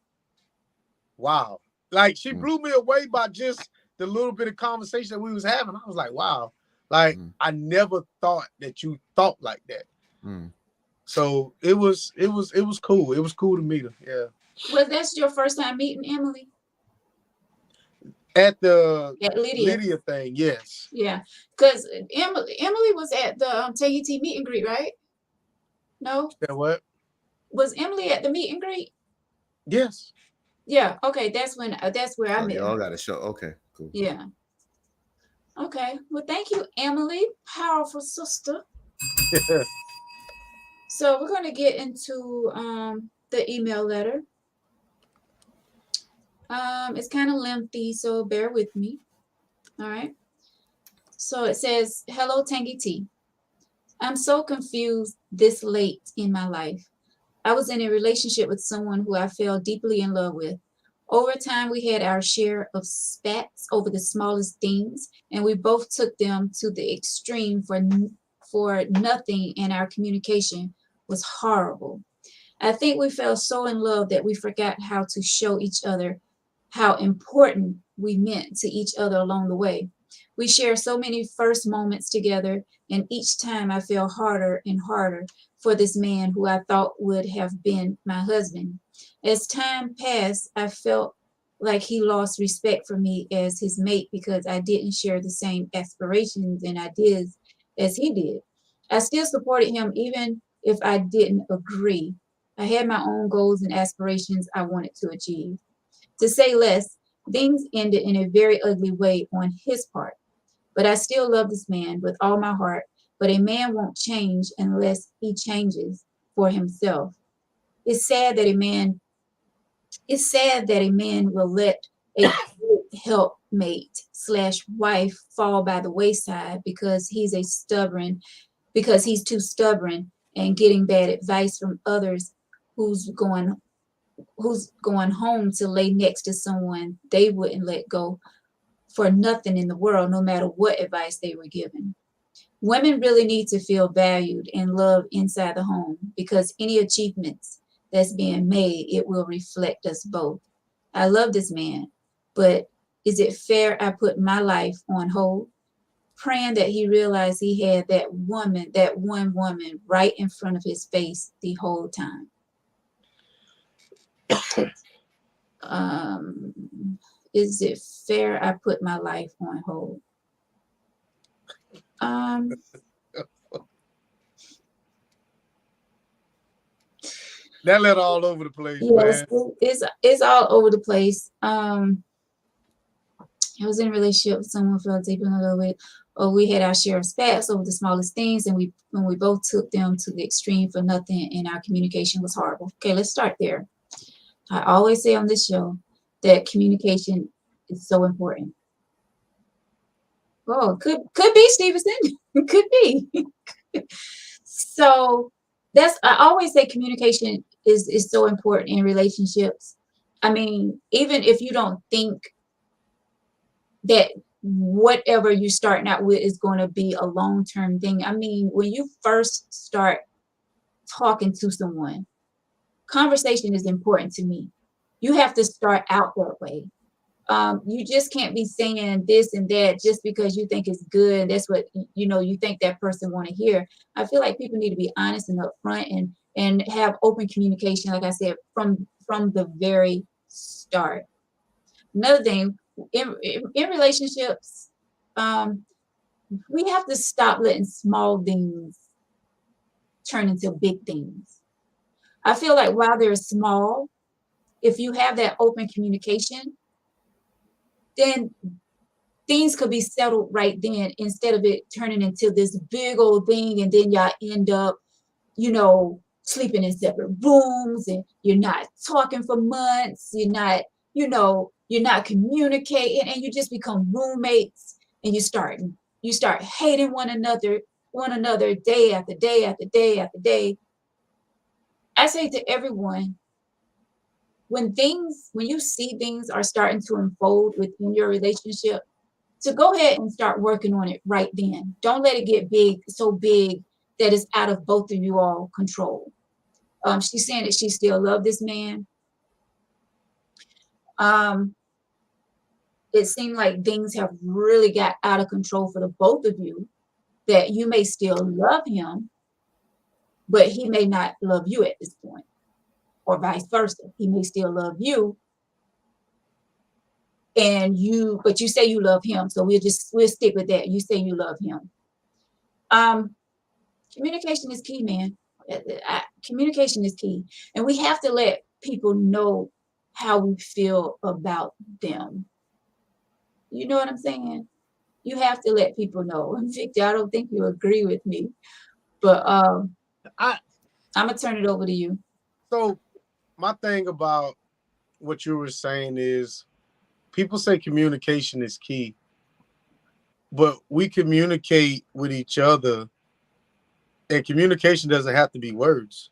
wow. Like, she blew me away by just the little bit of conversation that we was having. I was like, wow. Like, I never thought that you thought like that. So it was cool. It was cool to meet her. Yeah. Was that your first time meeting Emily? At the Lydia thing, yes. Yeah, because Emily was at the TGT meet and greet, right? No. Yeah, what? Was Emily at the meet and greet? Yes. Yeah. Okay. That's where I So met y'all her. got to show. Okay, cool. Yeah. Okay. Well, thank you, Emily. Powerful sister. So we're going to get into the email letter. It's kind of lengthy, so bear with me. All right. So it says, "Hello, Tangy T. I'm so confused this late in my life. I was in a relationship with someone who I fell deeply in love with. Over time, we had our share of spats over the smallest things, and we both took them to the extreme for nothing, and our communication was horrible. I think we fell so in love that we forgot how to show each other how important we meant to each other along the way. We shared so many first moments together, and each time I fell harder and harder for this man who I thought would have been my husband. As time passed, I felt like he lost respect for me as his mate because I didn't share the same aspirations and ideas as he did. I still supported him even if I didn't agree. I had my own goals and aspirations I wanted to achieve. To say less, things ended in a very ugly way on his part. But I still love this man with all my heart. But a man won't change unless he changes for himself. It's sad that a man it's sad that a man will let a good helpmate slash wife fall by the wayside because he's too stubborn and getting bad advice from others who's going who's going home to lay next to someone they wouldn't let go for nothing in the world, no matter what advice they were given. Women really need to feel valued and loved inside the home because any achievements that's being made, it will reflect us both. I love this man, but is it fair I put my life on hold? Praying that he realized he had that one woman right in front of his face the whole time. Is it fair I put my life on hold? That letter all over the place, Yes, man. it's all over the place. I was in a relationship with someone felt deep in love with, or we had our share of spats over the smallest things, and when we both took them to the extreme for nothing, and our communication was horrible. Okay, let's start there. I always say on this show that communication is so important. Oh, could be Stevenson. Could be. So I always say communication is so important in relationships. I mean, even if you don't think that whatever you're starting out with is going to be a long-term thing. I mean, when you first start talking to someone, conversation is important to me. You have to start out that way. You just can't be saying this and that just because you think it's good and that's what you think that person want to hear. I feel like people need to be honest and upfront and have open communication, like I said, from the very start. Another thing, in relationships, we have to stop letting small things turn into big things. I feel like while they're small, if you have that open communication, then things could be settled right then instead of it turning into this big old thing and then y'all end up, sleeping in separate rooms and you're not talking for months, you're not communicating and you just become roommates and you start hating one another day after day after day after day. I say to everyone, when you see things are starting to unfold within your relationship, to go ahead and start working on it right then. Don't let it get so big that it's out of both of you all control. She's saying that she still loves this man. It seemed like things have really got out of control for the both of you, that you may still love him, but he may not love you at this point, or vice versa. He may still love you, but you say you love him. So we'll stick with that. You say you love him. Communication is key, man. Communication is key. And we have to let people know how we feel about them. You know what I'm saying? You have to let people know. And Victor, I don't think you agree with me, but I'm gonna turn it over to you. So my thing about what you were saying is people say communication is key, but we communicate with each other, and communication doesn't have to be words.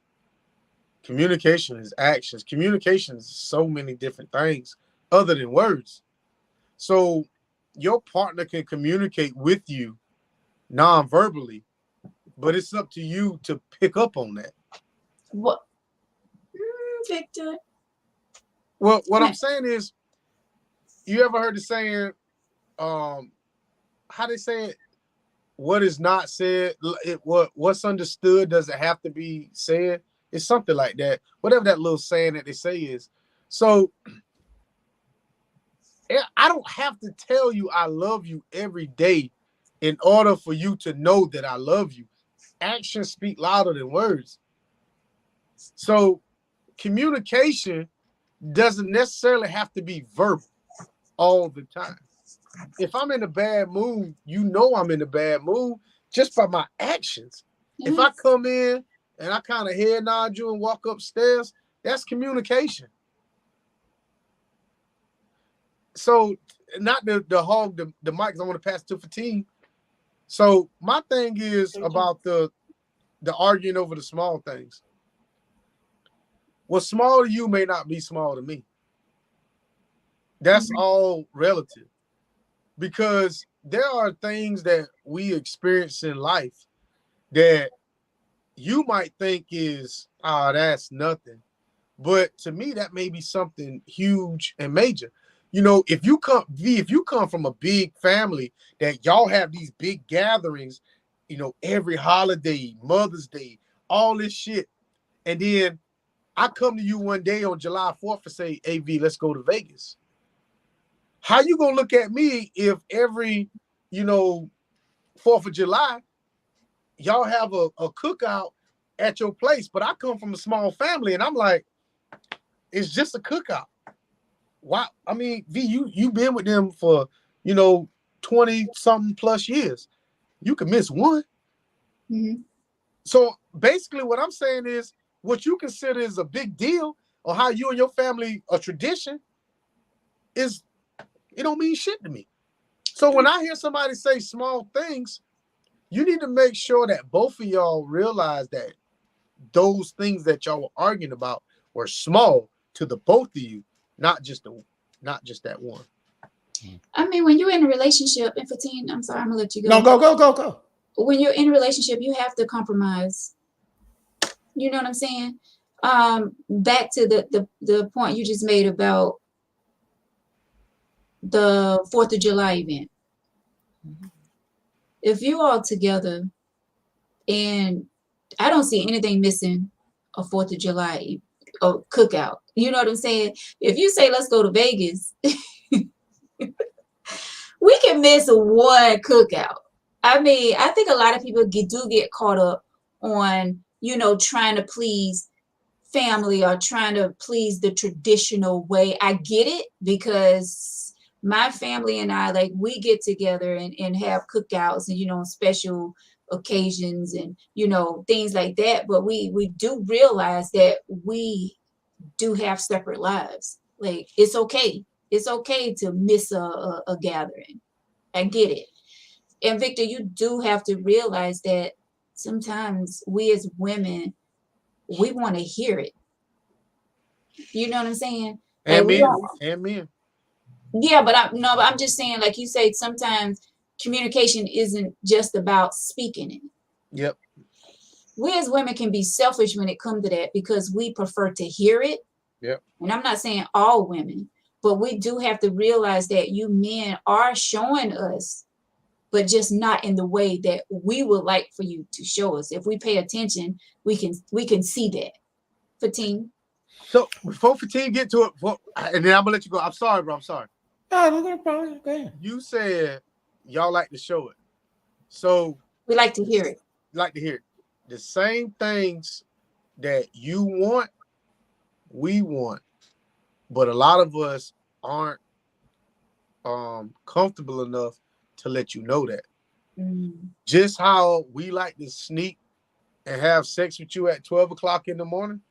Communication is actions. Communication is so many different things other than words. So your partner can communicate with you non-verbally, but it's up to you to pick up on that. What, Victor? Well, what I'm saying is, you ever heard the saying, how they say it? What is not said, what's understood doesn't have to be said. It's something like that. Whatever that little saying that they say is. So I don't have to tell you I love you every day in order for you to know that I love you. Actions speak louder than words. So communication doesn't necessarily have to be verbal all the time. If I'm in a bad mood, you know I'm in a bad mood just by my actions. Mm-hmm. If I come in and I kind of head nod you and walk upstairs, that's communication. So not the hog, the mics, I want to pass to Fatim. So my thing is about the arguing over the small things. What's small to you may not be small to me. That's all relative. Because there are things that we experience in life that you might think is, that's nothing. But to me, that may be something huge and major. You know, if you come from a big family that y'all have these big gatherings, you know, every holiday, Mother's Day, all this shit. And then I come to you one day on July 4th and say, hey, V, let's go to Vegas. How you gonna look at me if every, 4th of July, y'all have a cookout at your place, but I come from a small family and I'm like, it's just a cookout. Wow. I mean, V, you've been with them for, 20 something plus years. You can miss one. Mm-hmm. So basically what I'm saying is what you consider is a big deal or how you and your family a tradition is, it don't mean shit to me. So when I hear somebody say small things, you need to make sure that both of y'all realize that those things that y'all were arguing about were small to the both of you, not just that one. I mean, when you're in a relationship, and Fatim, I'm sorry, I'm gonna let you go. No, go. When you're in a relationship, you have to compromise. You know what I'm saying? Back to the point you just made about the 4th of July event. Mm-hmm. If you all together, and I don't see anything missing a 4th of July cookout. You know what I'm saying? If you say let's go to Vegas, we can miss one cookout. I mean, I think a lot of people do get caught up on, trying to please family or trying to please the traditional way. I get it, because my family and I, like, we get together and have cookouts and, special occasions and, things like that. But we do realize that we do have separate lives. Like, it's okay. It's okay to miss a gathering. I get it. And Victor, you do have to realize that sometimes we as women, we want to hear it. You know what I'm saying? And men. Yeah, but I'm just saying, like you said, sometimes communication isn't just about speaking it. Yep. We as women can be selfish when it comes to that because we prefer to hear it. Yep. And I'm not saying all women, but we do have to realize that you men are showing us, but just not in the way that we would like for you to show us. If we pay attention, we can see that. Fatim. So before Fatim get to it, and then I'm gonna let you go. I'm sorry, bro. I'm sorry. No problem. Go ahead. You said y'all like to show it. So we like to hear it. Like to hear it. The same things that you want, we want. but a lot of us aren't comfortable enough to let you know that. Just how we like to sneak and have sex with you at 12 o'clock in the morning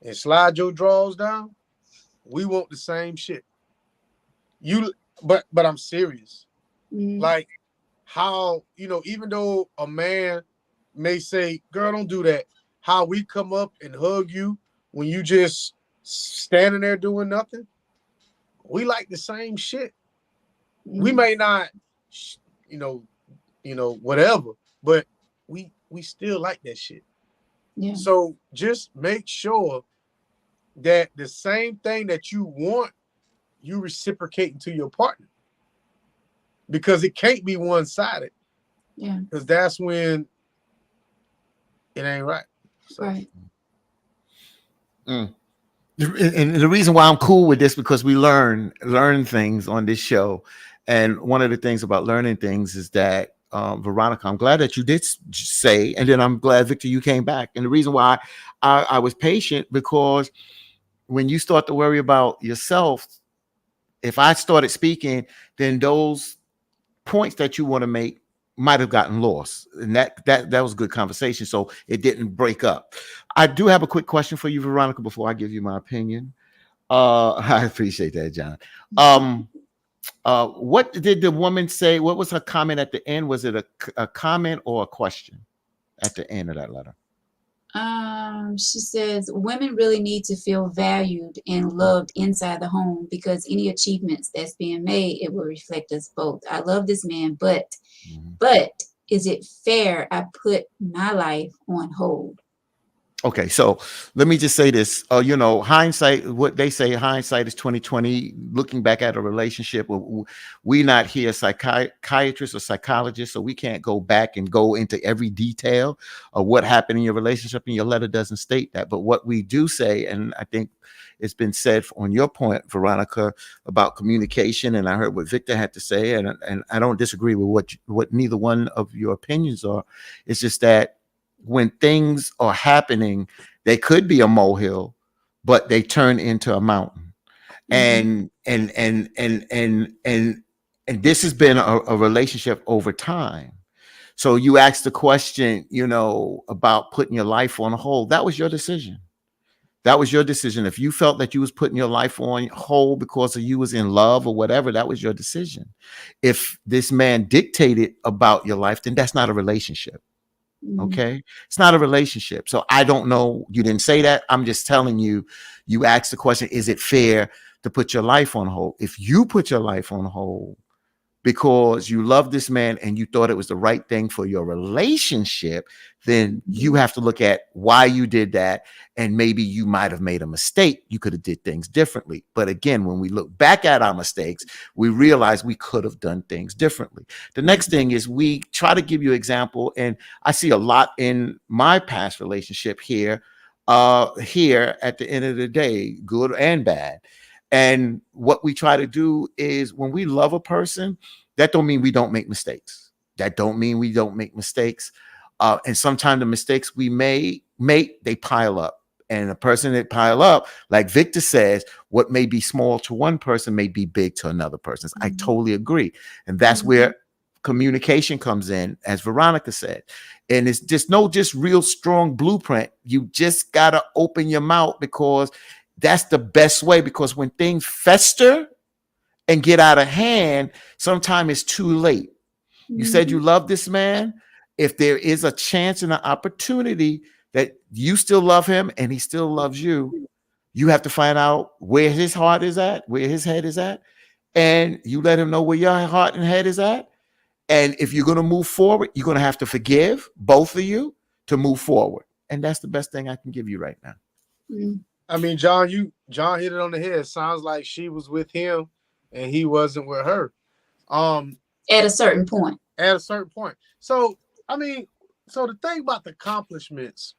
and slide your drawers down, we want the same shit. But I'm serious. Like how, even though a man may say, girl, don't do that, how we come up and hug you when you just standing there doing nothing, we like the same shit. We may not, whatever, but we still like that shit. Yeah. So just make sure that the same thing that you want, you reciprocate to your partner, because it can't be one-sided. Yeah, because that's when it ain't right. So. Right. And the reason why I'm cool with this, because we learn things on this show, and one of the things about learning things is that Veronica, I'm glad that you did say, and then I'm glad, Victor, you came back. And the reason why I was patient, because when you start to worry about yourself, if I started speaking, then those points that you want to make might have gotten lost. And that was a good conversation. So it didn't break up. I do have a quick question for you, Veronica, before I give you my opinion. I appreciate that, John. What did the woman say? What was her comment at the end? Was it a comment or a question at the end of that letter? She says women really need to feel valued and loved inside the home, because any achievements that's being made, it will reflect us both. I love this man, but is it fair I put my life on hold? Okay, so let me just say this. Hindsight, what they say, hindsight is 2020. Looking back at a relationship, we not here psychiatrists or psychologists, so we can't go back and go into every detail of what happened in your relationship, and your letter doesn't state that. But what we do say, and I think it's been said on your point, Veronica, about communication, and I heard what Victor had to say, and I don't disagree with what neither one of your opinions are. It's just that when things are happening, they could be a molehill, but they turn into a mountain. And this has been a relationship over time. So you asked the question, about putting your life on hold. That was your decision. That was your decision. If you felt that you was putting your life on hold because of you was in love or whatever, that was your decision. If this man dictated about your life, then that's not a relationship. Okay, it's not a relationship. So I don't know. You didn't say that. I'm just telling you. You asked the question: is it fair to put your life on hold? If you put your life on hold because you love this man and you thought it was the right thing for your relationship, then you have to look at why you did that, and maybe you might have made a mistake. You could have did things differently. But again, when we look back at our mistakes, we realize we could have done things differently. The next thing is we try to give you an example, and I see a lot in my past relationship here at the end of the day, good and bad. And what we try to do is, when we love a person, that don't mean we don't make mistakes. That don't mean we don't make mistakes. And sometimes the mistakes we may make, they pile up. And a person that pile up, like Victor says, what may be small to one person may be big to another person. I totally agree. And that's where communication comes in, as Veronica said. And it's just real strong blueprint. You just got to open your mouth, because that's the best way. Because when things fester and get out of hand, sometimes it's too late. You said you love this man. If there is a chance and an opportunity that you still love him and he still loves you, you have to find out where his heart is at, where his head is at, and you let him know where your heart and head is at. And if you're going to move forward, you're going to have to forgive, both of you, to move forward. And that's the best thing I can give you right now. I mean, John hit it on the head. Sounds like she was with him and he wasn't with her. At a certain point. So, I mean, the thing about the accomplishments,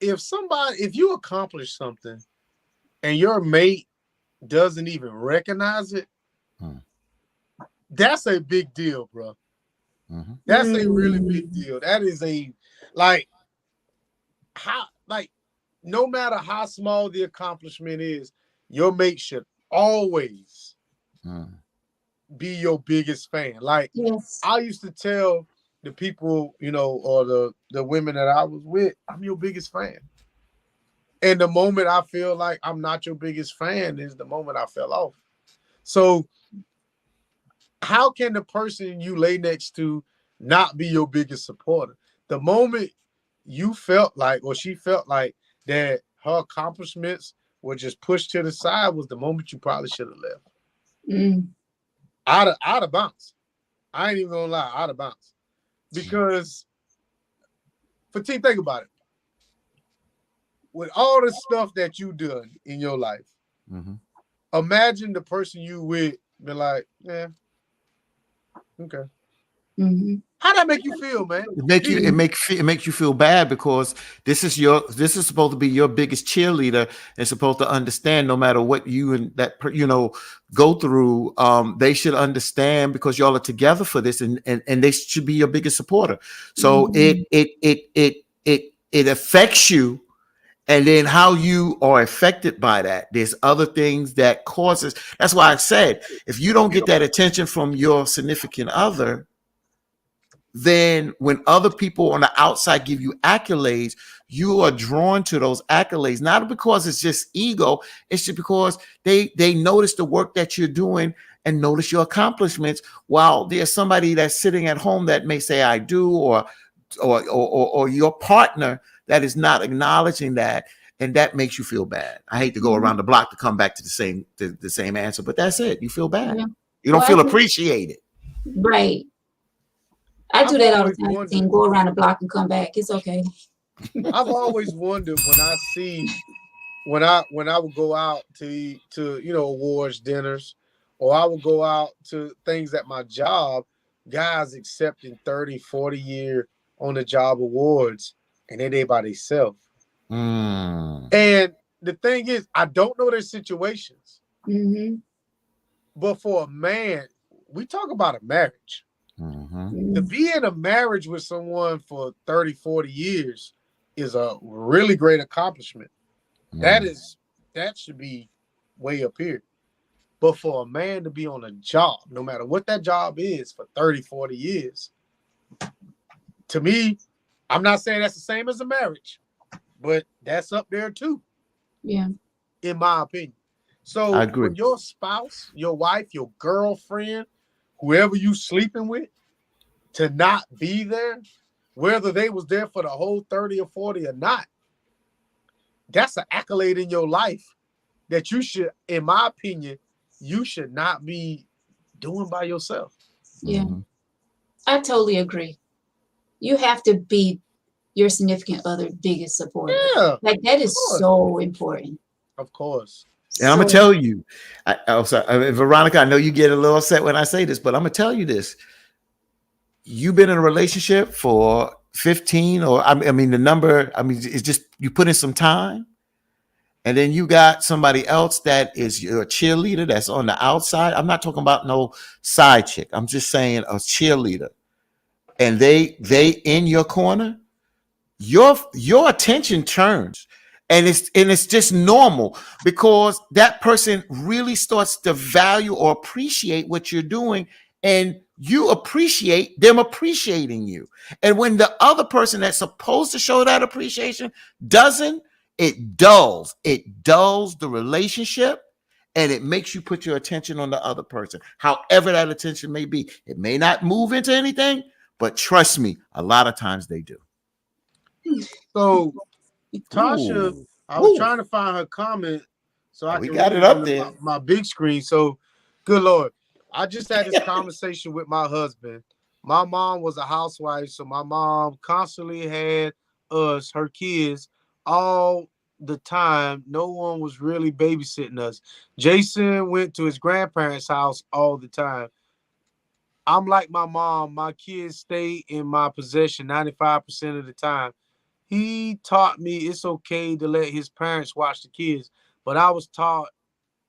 if you accomplish something and your mate doesn't even recognize it, that's a big deal, bro. That's a really big deal. That is no matter how small the accomplishment is, your mate should always be your biggest fan. Like Yes. I used to tell the people, or the women that I was with, I'm your biggest fan. And the moment I feel like I'm not your biggest fan is the moment I fell off. So how can the person you lay next to not be your biggest supporter? The moment you felt like, or she felt like that her accomplishments were just pushed to the side was the moment you probably should have left. Out of bounds. I ain't even gonna lie, out of bounds. Because Fatim, think about it. With all the stuff that you done in your life, imagine the person you with be like, yeah, okay. How that make you feel, man? It makes you feel bad because this is supposed to be your biggest cheerleader and supposed to understand no matter what you and that go through. They should understand because y'all are together for this, and they should be your biggest supporter. So it affects you. And then how you are affected by that. There's other things that causes. That's why I said, if you don't get that attention from your significant other, then when other people on the outside give you accolades, you are drawn to those accolades, not because it's just ego. It's just because they notice the work that you're doing and notice your accomplishments, while there's somebody that's sitting at home that may say, I do, or your partner that is not acknowledging that, and that makes you feel bad. I hate to go around the block to come back to the same answer, but that's it. You feel bad. Yeah. You don't feel appreciated. Right. I do that all the time. Go around the block and come back. It's okay. I've always wondered when I would go out to awards dinners, or I would go out to things at my job, guys accepting 30, 40 year on the job awards, and they're there by themselves. And the thing is, I don't know their situations. But for a man, we talk about a marriage. To be in a marriage with someone for 30, 40 years is a really great accomplishment. That should be way up here. But for a man to be on a job, no matter what that job is, for 30, 40 years, to me, I'm not saying that's the same as a marriage, but that's up there too. Yeah. In my opinion. So I agree. When your spouse, your wife, your girlfriend, whoever you sleeping with, to not be there, whether they was there for the whole 30 or 40 or not, that's an accolade in your life that you should, in my opinion, you should not be doing by yourself. Yeah. I totally agree. You have to be your significant other's biggest supporter. Yeah, like that is so important. Of course. And I'm gonna tell you, Veronica, I know you get a little upset when I say this, but I'm gonna tell you this. You've been in a relationship for 15, or I mean the number, it's just you put in some time, and then you got somebody else that is your cheerleader that's on the outside. I'm not talking about no side chick. I'm just saying a cheerleader. And they in your corner, your attention turns. And it's just normal because that person really starts to value or appreciate what you're doing, and you appreciate them appreciating you. And when the other person that's supposed to show that appreciation doesn't, it dulls the relationship, and it makes you put your attention on the other person, however that attention may be. It may not move into anything, but trust me, a lot of times they do. So Tasha, I was trying to find her comment so I we can got it up there. My big screen. So, good Lord, I just had this conversation with my husband. My mom was a housewife, so my mom constantly had us, her kids, all the time. No one was really babysitting us. Jason went to his grandparents' house all the time. I'm like my mom. My kids stay in my possession 95% of the time. He taught me it's okay to let his parents watch the kids, but I was taught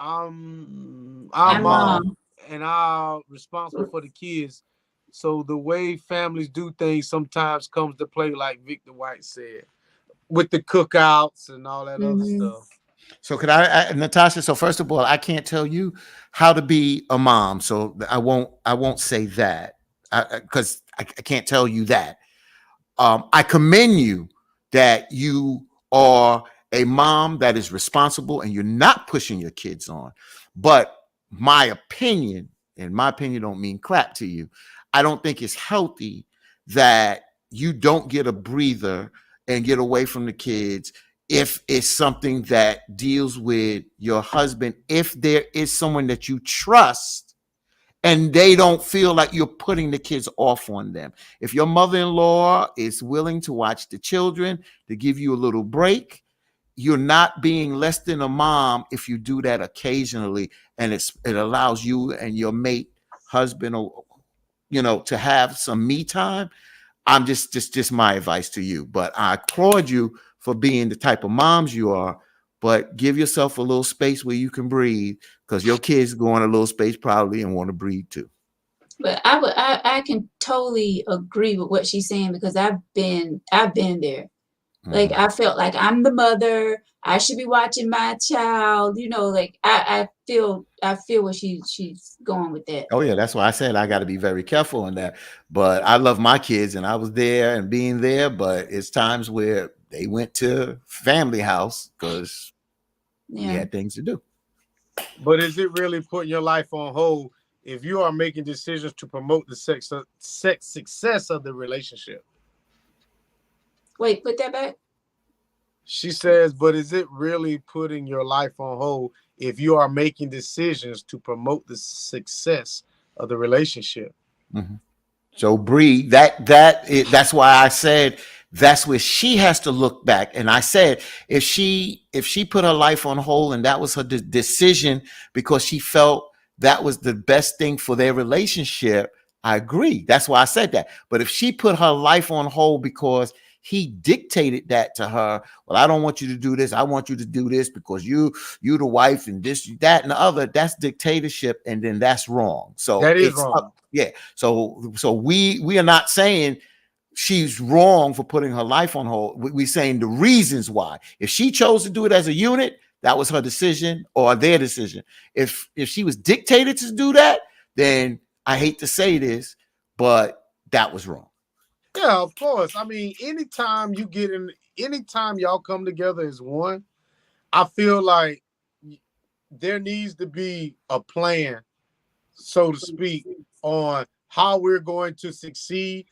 I'm mom and I'm responsible for the kids. So the way families do things sometimes comes to play, like Victor White said. with the cookouts and all that other Mhm. stuff. So could Natasha? So first of all, I can't tell you how to be a mom, so I won't say that because I can't tell you that. I commend you that you are a mom that is responsible and you're not pushing your kids on. But my opinion, and my opinion don't mean crap to you, I don't think it's healthy that you don't get a breather and get away from the kids if it's something that deals with your husband, if there is someone that you trust and they don't feel like you're putting the kids off on them. If your mother-in-law is willing to watch the children, to give you a little break, you're not being less than a mom if you do that occasionally, and it allows you and your mate, husband, or to have some me time. I'm just my advice to you. But I applaud you for being the type of moms you are. But give yourself a little space where you can breathe, because your kids go in a little space probably and want to breathe too. But I can totally agree with what she's saying, because I've been there. Like, I felt like I'm the mother. I should be watching my child. Like I feel where she's going with that. Oh yeah, that's why I said I got to be very careful on that. But I love my kids, and I was there and being there. But it's times where they went to family house because we had things to do. But is it really putting your life on hold if you are making decisions to promote the sex success of the relationship? Wait, put that back. She says, but is it really putting your life on hold if you are making decisions to promote the success of the relationship? Mm-hmm. So Bree, that's why I said that's where she has to look back. And I said, if she put her life on hold and that was her decision because she felt that was the best thing for their relationship, I agree. That's why I said that. But if she put her life on hold because he dictated that to her, well, I don't want you to do this, I want you to do this because you the wife and this, that, and the other, that's dictatorship, and then that's wrong. So that is wrong. Yeah. So we are not saying she's wrong for putting her life on hold. We're saying the reasons why. If she chose to do it as a unit, that was her decision or their decision. If she was dictated to do that, then I hate to say this, but that was wrong. Yeah, of course. I mean, anytime y'all come together as one, I feel like there needs to be a plan, so to speak, on how we're going to succeed,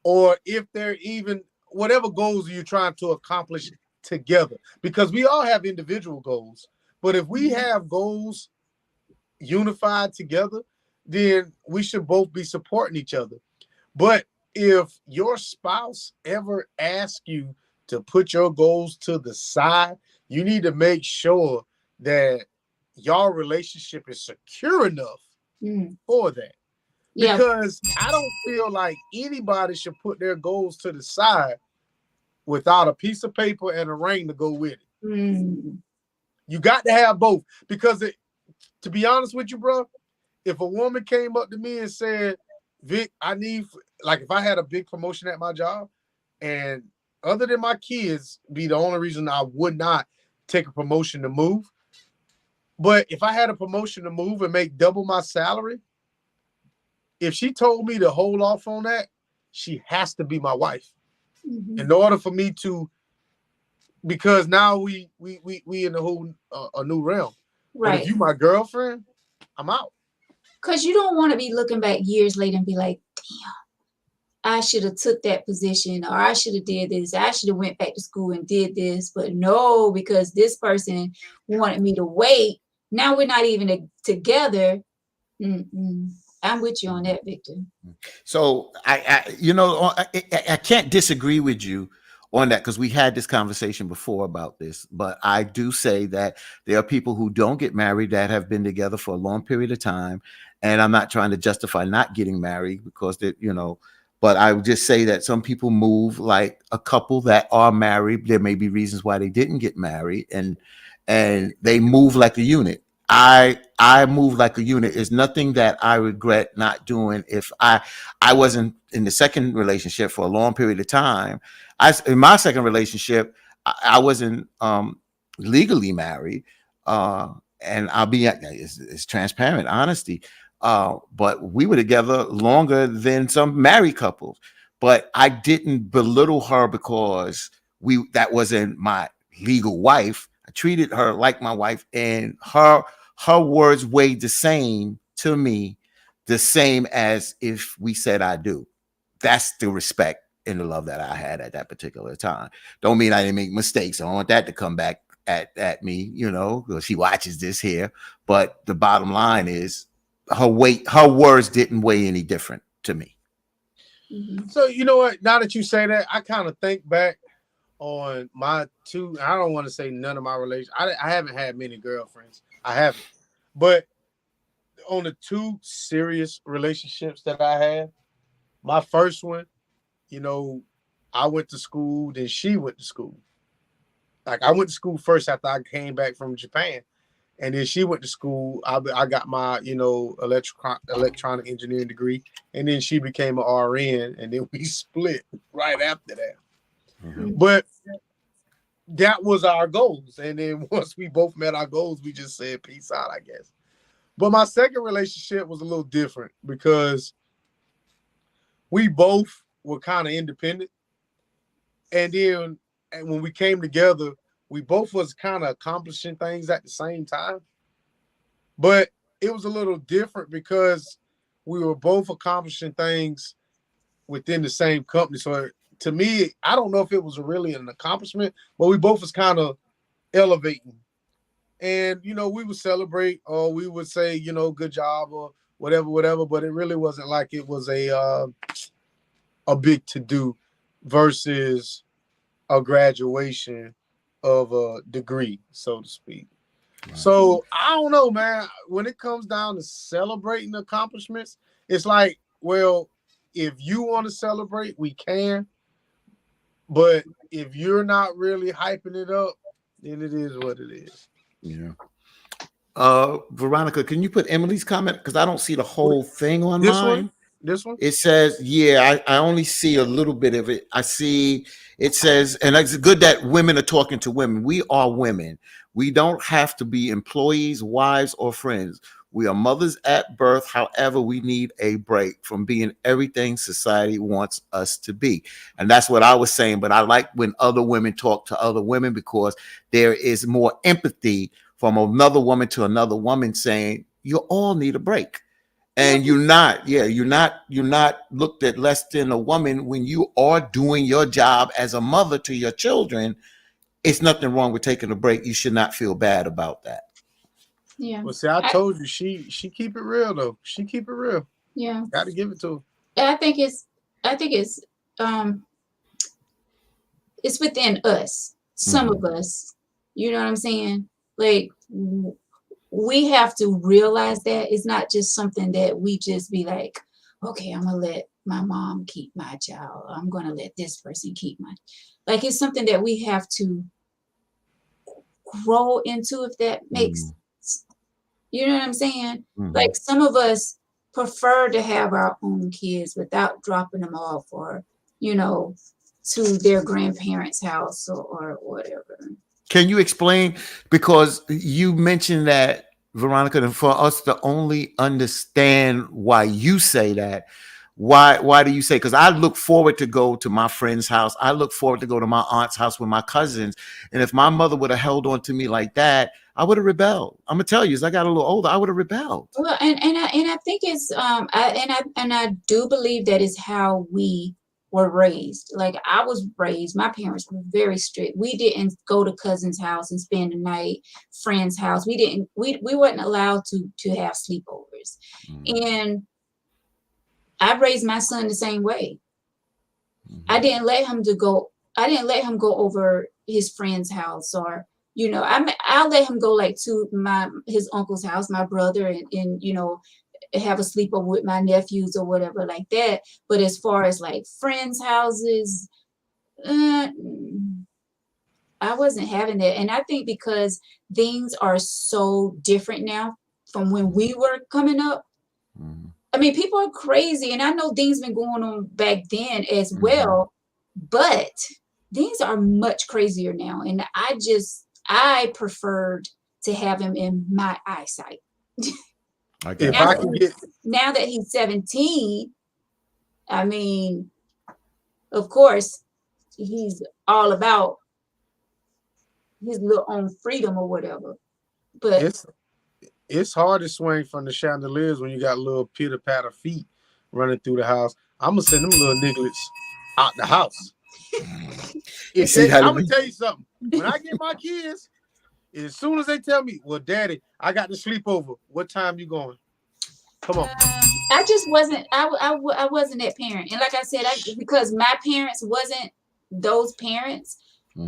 or if they're even whatever goals you're trying to accomplish together. Because we all have individual goals, but if we have goals unified together, then we should both be supporting each other. But if your spouse ever asks you to put your goals to the side, you need to make sure that your relationship is secure enough for that. Yeah. Because I don't feel like anybody should put their goals to the side without a piece of paper and a ring to go with it. You got to have both. Because to be honest with you, bro, if a woman came up to me and said, Vic, if I had a big promotion at my job, and other than my kids be the only reason I would not take a promotion to move. But if I had a promotion to move and make double my salary, if she told me to hold off on that, she has to be my wife. In order for me to, because now we in a whole a new realm. Right. But if you my girlfriend, I'm out. Because you don't want to be looking back years later and be like, damn, I should have took that position, or I should have did this. I should have went back to school and did this. But no, because this person wanted me to wait. Now we're not even together. I'm with you on that, Victor. So I can't disagree with you on that, because we had this conversation before about this. But I do say that there are people who don't get married that have been together for a long period of time. And I'm not trying to justify not getting married because but I would just say that some people move like a couple that are married. There may be reasons why they didn't get married, and they move like a unit. I move like a unit. It's nothing that I regret not doing. If I wasn't in the second relationship for a long period of time, in my second relationship, I wasn't legally married, and I'll be it's transparent honesty. But we were together longer than some married couples. But I didn't belittle her because that wasn't my legal wife. I treated her like my wife, and her words weighed the same to me, the same as if we said I do. That's the respect and the love that I had at that particular time. Don't mean I didn't make mistakes. I don't want that to come back at me, because she watches this here. But the bottom line is her words didn't weigh any different to me. So you know what? Now that you say that, I kind of think back on my two. I don't want to say none of my relations. I haven't had many girlfriends. I haven't. But on the two serious relationships that I had, my first one, I went to school, then she went to school. Like I went to school first after I came back from Japan. And then she went to school. I got my, electronic engineering degree. And then she became an RN. And then we split right after that. Mm-hmm. But that was our goals. And then once we both met our goals, we just said peace out, I guess. But my second relationship was a little different because we both were kind of independent. And then when we came together, we both was kind of accomplishing things at the same time. But it was a little different because we were both accomplishing things within the same company. So to me, I don't know if it was really an accomplishment, but we both was kind of elevating. And, we would celebrate or we would say, good job or whatever. But it really wasn't like it was a big to-do versus a graduation of a degree, so to speak. Right. So I don't know, man. When it comes down to celebrating accomplishments, it's like, well, if you want to celebrate, we can. But if you're not really hyping it up, then it is what it is. Yeah. Veronica, can you put Emily's comment? Because I don't see the whole thing on mine. This one? It says, I only see a little bit of it. I see it says, and it's good that women are talking to women. We are women. We don't have to be employees, wives, or friends. We are mothers at birth. However, we need a break from being everything society wants us to be. And that's what I was saying. But I like when other women talk to other women because there is more empathy from another woman to another woman saying, you all need a break. And you're not looked at less than a woman when you are doing your job as a mother to your children. It's nothing wrong with taking a break. You should not feel bad about that. Yeah. Well, see, I told you she keep it real though. She keep it real. Yeah. Got to give it to her. I think it's within us. Some of us. You know what I'm saying? Like we have to realize that it's not just something that we just be like, okay, I'm going to let my mom keep my child. I'm going to let this person keep my, like, it's something that we have to grow into, if that makes sense. You know what I'm saying? Like some of us prefer to have our own kids without dropping them off or, to their grandparents' house or whatever. Can you explain? Because you mentioned that, Veronica, and for us to only understand why you say that, why do you say? Because I look forward to go to my friend's house. I look forward to go to my aunt's house with my cousins. And if my mother would have held on to me like that, I would have rebelled. I'm gonna tell you, as I got a little older, I would have rebelled. Well, and I think it's I do believe that is how we were raised. Like I was raised, my parents were very strict. We didn't go to cousin's house and spend the night, friend's house. We weren't allowed to have sleepovers. And I raised my son the same way. I didn't let him go over his friend's house or, I'll let him go like to his uncle's house, my brother, and have a sleepover with my nephews or whatever like that. But as far as like friends' houses, I wasn't having that. And I think because things are so different now from when we were coming up. I mean, people are crazy, and I know things been going on back then as well, but things are much crazier now. And I preferred to have him in my eyesight. Now that he's 17, I mean, of course, he's all about his little own freedom or whatever. But it's hard to swing from the chandeliers when you got little pitter-patter feet running through the house. I'm gonna send them little nigglets out the house. I'm gonna tell you something. When I get my kids, as soon as they tell me, "Well, Daddy, I got to sleep over. What time you going?" Come on. I just wasn't. I wasn't that parent, and like I said, because my parents wasn't those parents.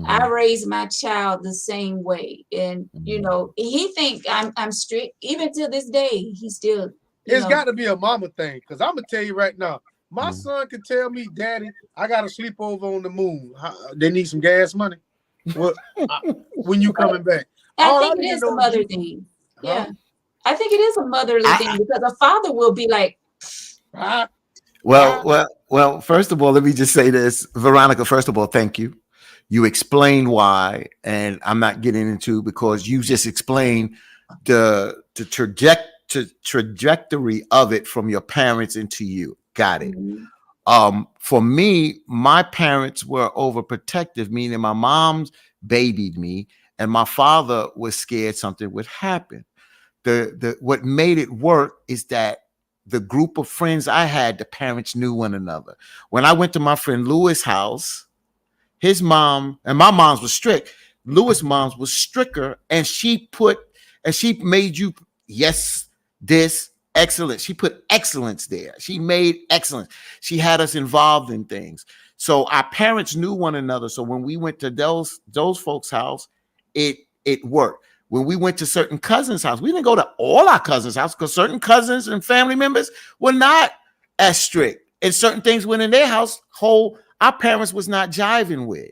I raised my child the same way, and you know, he think I'm strict. Even to this day, he still. It's got to be a mama thing, because I'm gonna tell you right now, my son could tell me, "Daddy, I got to sleep over on the moon. They need some gas money. What? When you coming back?" I think it is a mother thing. Yeah, I think it is a motherly thing, because a father will be like. Well. First of all, let me just say this, Veronica. First of all, thank you. You explained why, and I'm not getting into, because you just explained the trajectory of it from your parents into you. Got it. For me, my parents were overprotective, meaning my mom's babied me, and my father was scared something would happen. What made it work is that the group of friends I had, the parents knew one another. When I went to my friend Lewis' house, his mom, and my mom's was strict. Lewis' mom's was stricter, and she made you, excellence. She put excellence there. She made excellence. She had us involved in things. So our parents knew one another. So when we went to those folks' house, it worked. When we went to certain cousins' house, we didn't go to all our cousins' house, because certain cousins and family members were not as strict. And certain things went in their house, our parents was not jiving with.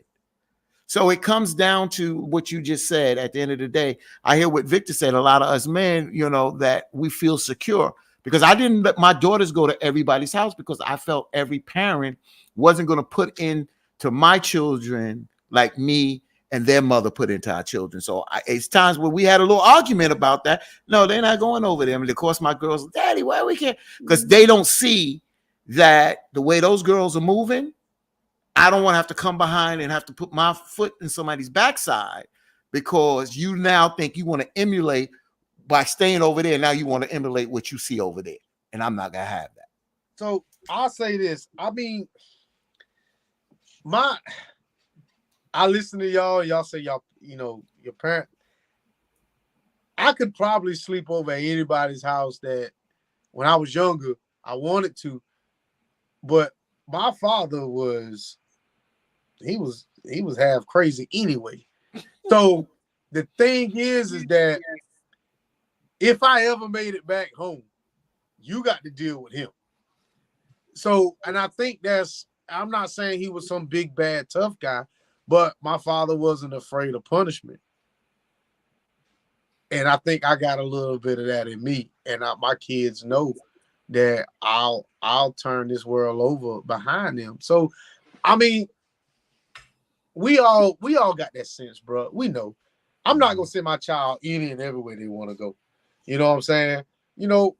So it comes down to what you just said. At the end of the day, I hear what Victor said. A lot of us men, that we feel secure, because I didn't let my daughters go to everybody's house, because I felt every parent wasn't going to put into my children like me and their mother put into our children. So it's times where we had a little argument about that. No, they're not going over there. And of course, my girls, Daddy, why we can't? Because they don't see that the way those girls are moving, I don't want to have to come behind and have to put my foot in somebody's backside, because you now think you want to emulate by staying over there. Now you want to emulate what you see over there. And I'm not going to have that. So I'll say this. I mean, I listen to y'all say y'all, your parent. I could probably sleep over at anybody's house that when I was younger, I wanted to. But my father was half crazy anyway. So the thing is that if I ever made it back home, you got to deal with him. So, and I think I'm not saying he was some big, bad, tough guy, but my father wasn't afraid of punishment. And I think I got a little bit of that in me. And my kids know that I'll turn this world over behind them. So, I mean, we all got that sense, bro. We know. I'm not gonna send my child any and everywhere they want to go. You know what I'm saying?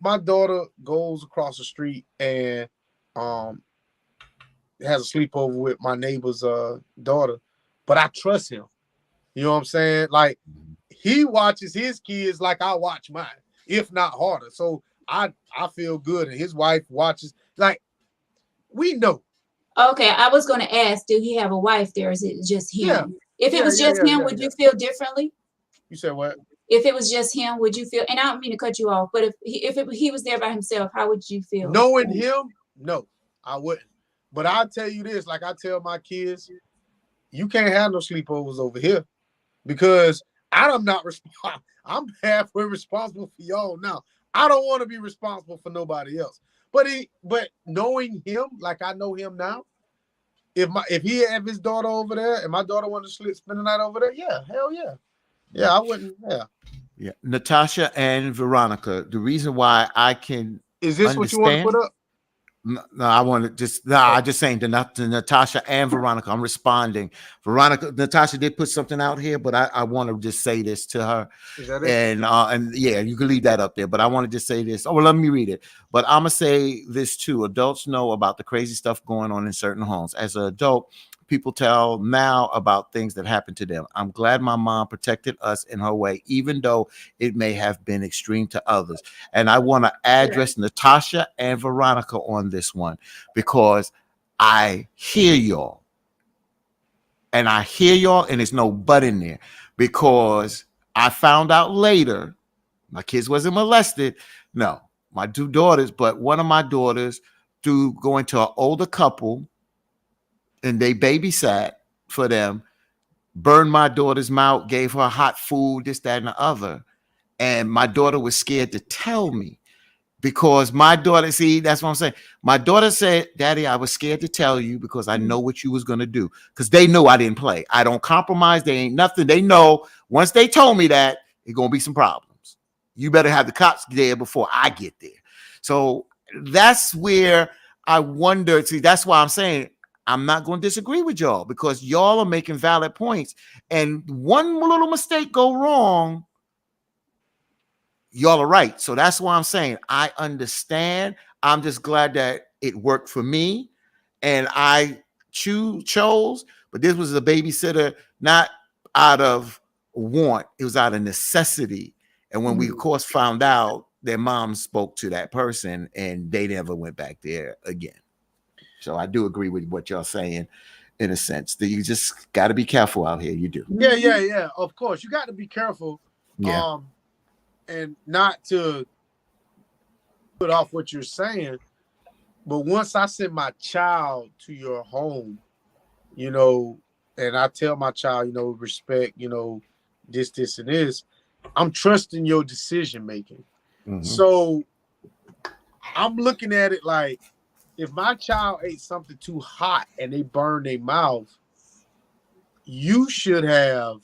My daughter goes across the street and has a sleepover with my neighbor's daughter, but I trust him. You know what I'm saying? Like, he watches his kids like I watch mine, if not harder. So I feel good, and his wife watches. Like, we know. Okay, I was going to ask, do he have a wife there? Or is it just him? Yeah. If it was just him, would you feel differently? You said what? If it was just him, would you feel? And I don't mean to cut you off, but if he was there by himself, how would you feel? Knowing him, no, I wouldn't. But I'll tell you this, like I tell my kids, you can't have no sleepovers over here, because I'm not responsible. I'm halfway responsible for y'all now. I don't want to be responsible for nobody else. But knowing him like I know him now, if he have his daughter over there and my daughter wanted to spend the night over there, yeah, hell yeah. Yeah, I wouldn't. Yeah. Yeah. Natasha and Veronica, the reason why I can Is this what you want to put up? No, I want to just I just saying to Natasha and Veronica. I'm responding. Veronica, Natasha did put something out here, but I want to just say this to her. Is that it? And yeah, you can leave that up there. But I want to just say this. Oh, well, let me read it. But I'm gonna say this too. Adults know about the crazy stuff going on in certain homes. As an adult, people tell now about things that happened to them. I'm glad my mom protected us in her way, even though it may have been extreme to others. And I want to address Natasha and Veronica on this one because I hear y'all. And I hear y'all, and there's no but in there because I found out later my kids wasn't molested. No, my two daughters, but one of my daughters, through going to an older couple, and they babysat for them, burned my daughter's mouth, gave her hot food, this, that, and the other. And my daughter was scared to tell me because my daughter, see, that's what I'm saying. My daughter said, Daddy, I was scared to tell you because I know what you was going to do. Because they know I didn't play. I don't compromise. They ain't nothing. They know once they told me that, it's going to be some problems. You better have the cops there before I get there. So that's where I wonder. See, that's why I'm saying, I'm not going to disagree with y'all because y'all are making valid points. And one little mistake go wrong, y'all are right. So that's why I'm saying I understand. I'm just glad that it worked for me and I chose. But this was a babysitter, not out of want. It was out of necessity. And when we, of course, found out, their mom spoke to that person and they never went back there again. So I do agree with what y'all saying in a sense that you just got to be careful out here. You do. Yeah. Of course, you got to be careful. Yeah. And not to put off what you're saying, but once I send my child to your home, you know, and I tell my child, you know, respect, you know, this, and this, I'm trusting your decision making. Mm-hmm. So I'm looking at it like, if my child ate something too hot and they burned their mouth, you should have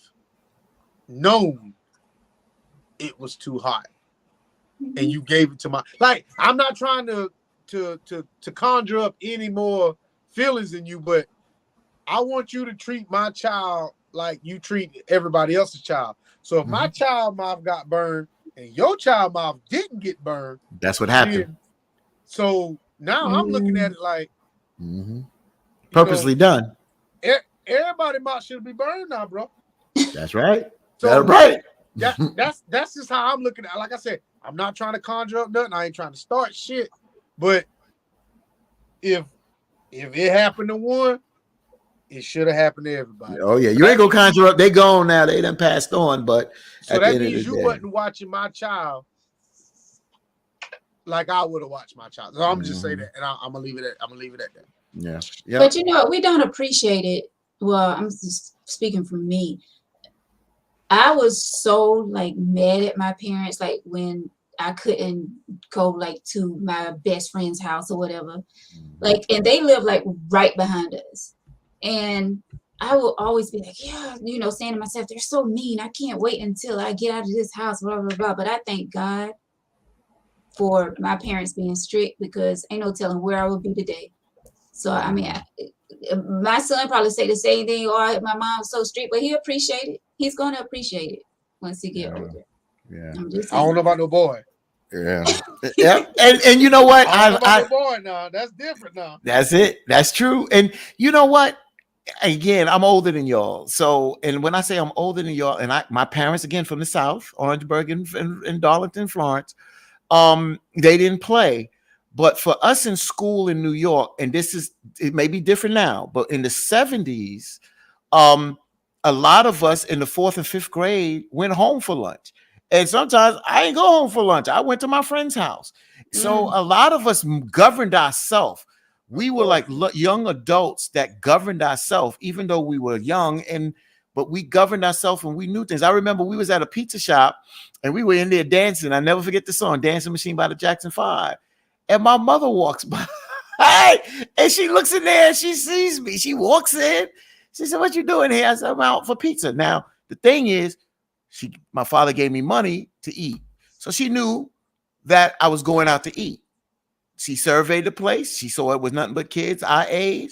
known it was too hot, and you gave it to my. Like, I'm not trying to conjure up any more feelings in you, but I want you to treat my child like you treat everybody else's child. So if my child mouth got burned and your child mouth didn't get burned, that's what happened. So now I'm looking at it like purposely done. Everybody mouth should be burned now, bro. That's right. So that's right. That's just how I'm looking at it. Like I said, I'm not trying to conjure up nothing. I ain't trying to start shit. But if it happened to one, it should have happened to everybody. Oh yeah, you ain't gonna conjure up. They gone now. They done passed on. But so that means you wasn't watching my child like I would have watched my child. So I'm just say that, and I'm gonna leave it at that. Yeah. But you know, we don't appreciate it. Well, I'm just speaking for me. I was so like mad at my parents, like when I couldn't go like to my best friend's house or whatever. Like, and they live like right behind us. And I will always be like, yeah, you know, saying to myself, they're so mean. I can't wait until I get out of this house, blah, blah, blah. But I thank God for my parents being strict because ain't no telling where I would be today. So, I mean, my son probably say the same thing. Oh, my mom's so strict, but he appreciate it. He's going to appreciate it once he get older. Yeah. I don't know about no boy. Yeah. Yeah. And you know what? I don't know about no boy now. That's different now. That's it. That's true. And you know what? Again, I'm older than y'all. So, and when I say I'm older than y'all, and my parents, again, from the South, Orangeburg and Darlington, Florence, they didn't play. But for us in school in New York, and it may be different now, but in the 70s, a lot of us in the 4th and 5th grade went home for lunch. And sometimes I didn't go home for lunch. I went to my friend's house. So a lot of us governed ourselves. We were like young adults that governed ourselves, even though we were young, but we governed ourselves and we knew things. I remember we was at a pizza shop and we were in there dancing. I never forget the song, Dancing Machine by the Jackson 5. And my mother walks by. Hey, and she looks in there and she sees me. She walks in. She said, "What you doing here?" I said, "I'm out for pizza." Now, the thing is, my father gave me money to eat. So she knew that I was going out to eat. She surveyed the place. She saw it was nothing but kids our age.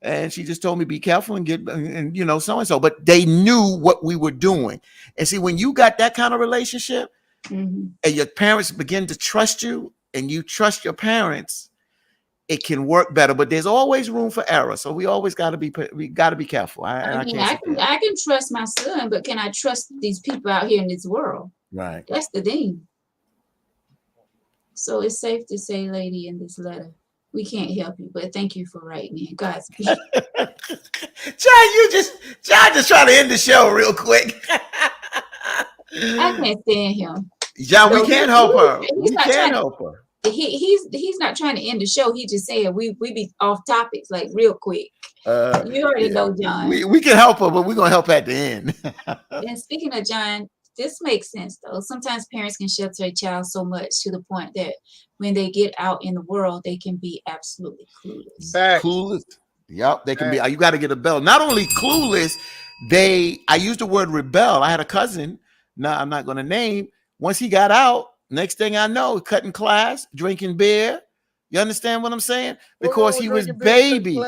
And she just told me, be careful and so and so. But they knew what we were doing. And see, when you got that kind of relationship and your parents begin to trust you and you trust your parents, it can work better. But there's always room for error. So we always got to be careful. I can trust my son, but can I trust these people out here in this world? Right. That's the thing. So it's safe to say, lady, in this letter, we can't help you, but thank you for writing in. God's John, just trying to end the show real quick. I can't stand him. John, we can't help her. We can't help her. He's not trying to end the show. He just saying we be off topics like real quick. You already know, John. We can help her, but we're gonna help at the end. And speaking of John, this makes sense though. Sometimes parents can shelter a child so much to the point that when they get out in the world, they can be absolutely clueless. Clueless. Yep, they can be. You got to get a bell. Not only clueless, I used the word rebel. I had a cousin. Now I'm not going to name. Once he got out, next thing I know, cutting class, drinking beer. You understand what I'm saying? Because he was baby.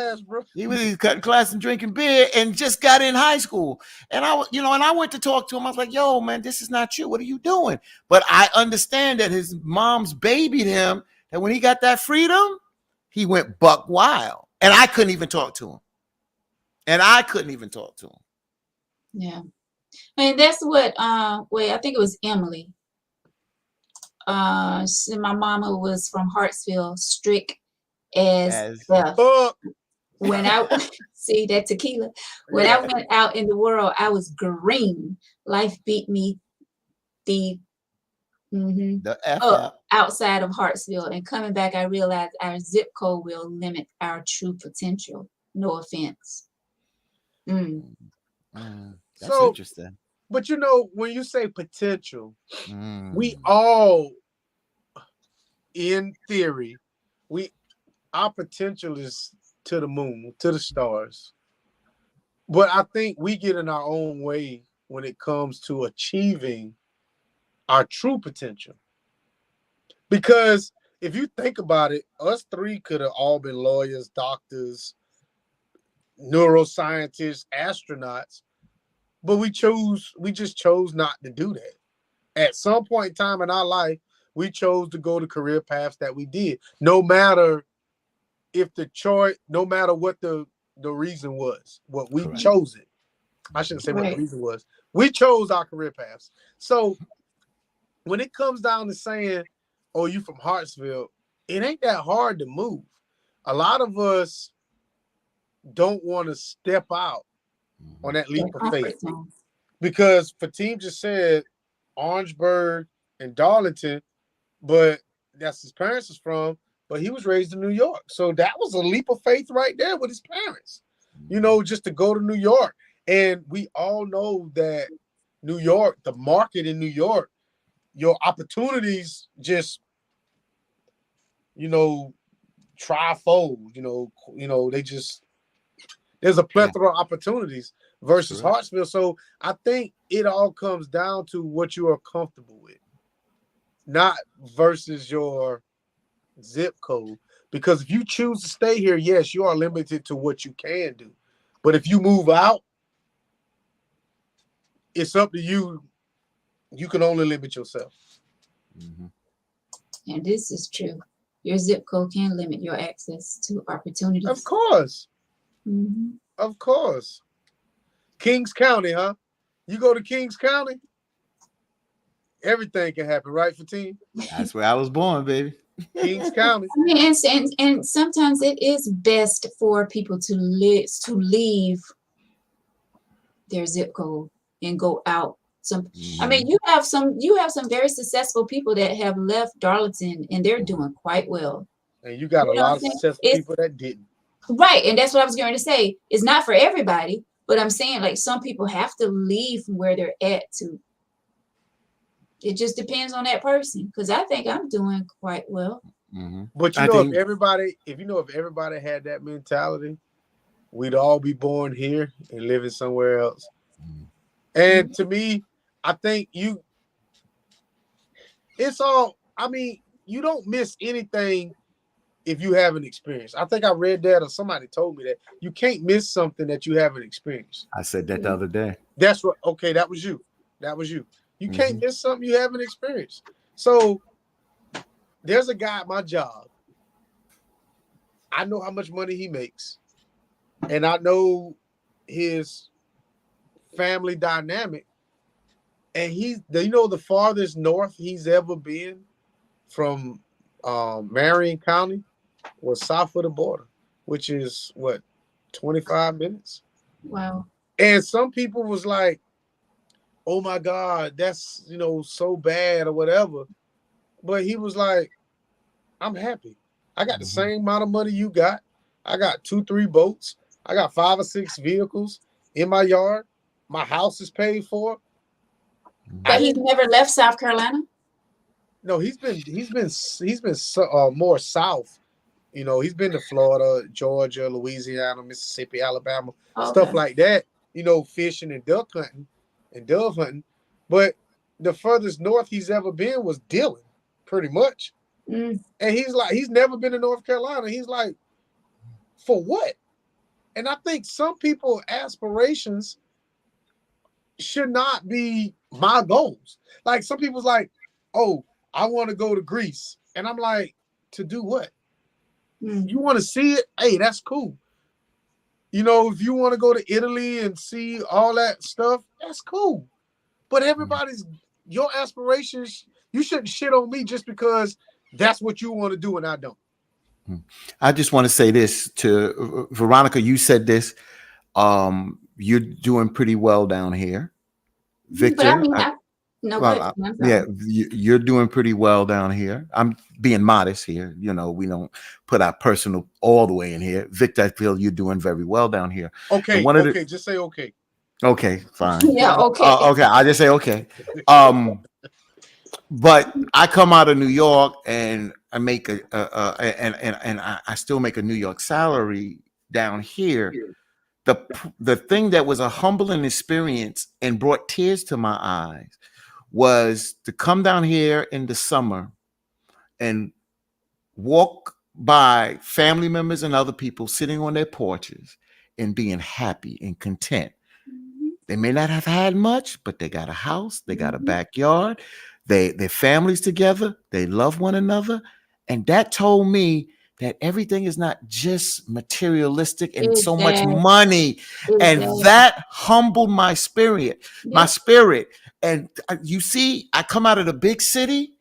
He was cutting class and drinking beer and just got in high school. And I went to talk to him. I was like, "Yo, man, this is not you. What are you doing?" But I understand that his mom's babied him. And when he got that freedom, he went buck wild. And I couldn't even talk to him. Yeah. And that's what I think it was Emily. My mama was from Hartsville, strict as death. When I see that tequila, when I went out in the world, I was green. Life beat me the up outside of Hartsville, and coming back, I realized our zip code will limit our true potential. No offense. That's interesting. But when you say potential, we all, in theory, our potential is to the moon, to the stars. But I think we get in our own way when it comes to achieving our true potential. Because if you think about it, us three could have all been lawyers, doctors, neuroscientists, astronauts. But we just chose not to do that. At some point in time in our life, we chose to go the career paths that we did. No matter what the reason was, what we chose it. I shouldn't say what the reason was. We chose our career paths. So when it comes down to saying, "Oh, you from Hartsville," it ain't that hard to move. A lot of us don't want to step out on that leap of faith. Because Fatim just said Orangeburg and Darlington, but that's his parents is from, but he was raised in New York. So that was a leap of faith right there with his parents, just to go to New York. And we all know that New York, the market in New York, your opportunities just, trifold, they just, there's a plethora of opportunities versus Hartsville. So I think it all comes down to what you are comfortable with, not versus your zip code. Because if you choose to stay here, yes, you are limited to what you can do. But if you move out, it's up to you. You can only limit yourself. And this is true. Your zip code can limit your access to opportunities. Of course. Of course. Kings County, huh? You go to Kings County, everything can happen, right, Fatim? That's where I was born, baby. Kings County. I mean, and sometimes it is best for people to leave their zip code and go out. I mean, you have some very successful people that have left Darlington and they're doing quite well. And you got a lot of successful people that didn't. Right, and that's what I was going to say. It's not for everybody, but I'm saying like some people have to leave from where they're at to. It just depends on that person, because I think I'm doing quite well. But you know, if everybody had that mentality, we'd all be born here and living somewhere else. And to me, I think it's all, I mean, you don't miss anything if you haven't experienced. I think I read that or somebody told me that you can't miss something that you haven't experienced. I said that the other day. That's what, okay, that was you. You can't miss something you haven't experienced. So there's a guy at my job. I know how much money he makes. And I know his family dynamic. And he's, the farthest north he's ever been from Marion County was south of the border, which is what, 25 minutes? Wow. And some people was like, oh my God, that's, so bad or whatever. But he was like, I'm happy. I got the same amount of money you got. I got 2-3 boats. I got 5 or 6 vehicles in my yard. My house is paid for. But he's never left South Carolina? No, he's been more south. He's been to Florida, Georgia, Louisiana, Mississippi, Alabama, stuff like that. Fishing and duck hunting and dove hunting. But the furthest north he's ever been was Dillon, pretty much. And he's like, he's never been to North Carolina. He's like, for what? And I think some people's aspirations should not be my goals. Like some people's like, oh, I want to go to Greece. And I'm like, to do what? You want to see it? Hey, that's cool. If you want to go to Italy and see all that stuff, that's cool. But your aspirations, you shouldn't shit on me just because that's what you want to do and I don't. I just want to say this to Veronica. You said this. You're doing pretty well down here. Victor. You're doing pretty well down here. I'm being modest here. We don't put our personal all the way in here. Victor, I feel you're doing very well down here. Okay. Just say okay. Okay, fine. Yeah, okay. Okay, I just say okay. But I come out of New York and I make I still make a New York salary down here. The thing that was a humbling experience and brought tears to my eyes was to come down here in the summer and walk by family members and other people sitting on their porches and being happy and content. They may not have had much, but they got a house, they got a backyard, their families together, they love one another. And that told me that everything is not just materialistic and so much money. And that humbled my spirit, And you see, I come out of the big city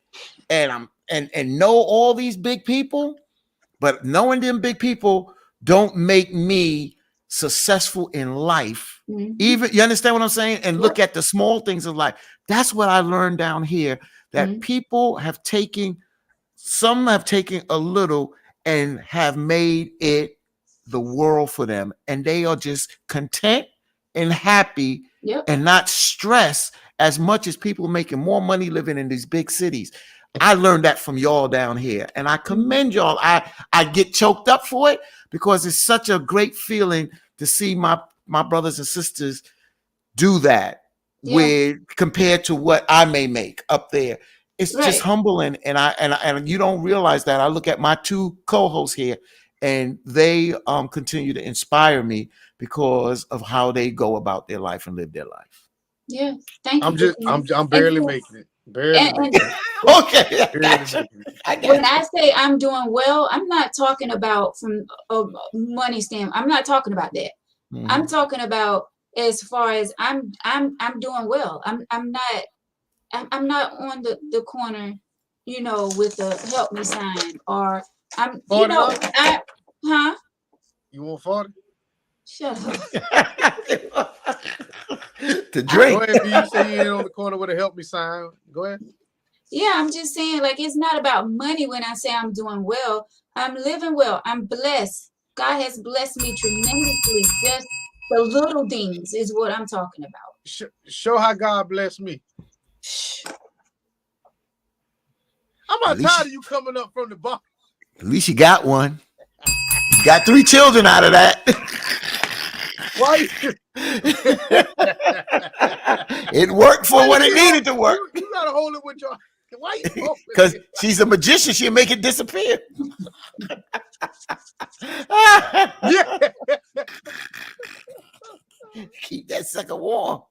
and know all these big people, but knowing them big people don't make me successful in life. Even, you understand what I'm saying? And look at the small things of life. That's what I learned down here, that people have taken, some have taken a little and have made it the world for them. And they are just content and happy and not stressed as much as people making more money living in these big cities. I learned that from y'all down here. And I commend y'all. I get choked up for it because it's such a great feeling to see my brothers and sisters do that with compared to what I may make up there. It's just humbling, and you don't realize that. I look at my 2 co-hosts here, and they continue to inspire me because of how they go about their life and live their life. Yeah, thank you. I'm barely making it. Okay. When I say I'm doing well, I'm not talking about from a money standpoint. I'm not talking about that. I'm talking about as far as I'm doing well. I'm not on the corner, with the help me sign, or I'm, You want 40? Shut up. To drink. Go ahead, B. You say you ain't on the corner with a help me sign. Go ahead. Yeah, I'm just saying, like, it's not about money when I say I'm doing well. I'm living well. I'm blessed. God has blessed me tremendously. Just the little things is what I'm talking about. Show how God blessed me. I'm not tired of you coming up from the bottom. At least you got one. You got 3 children out of that. Why? It worked for what it needed to work. You gotta hold it with your. Why you? Because she's a magician, she'll make it disappear. Yeah. Keep that sucker warm.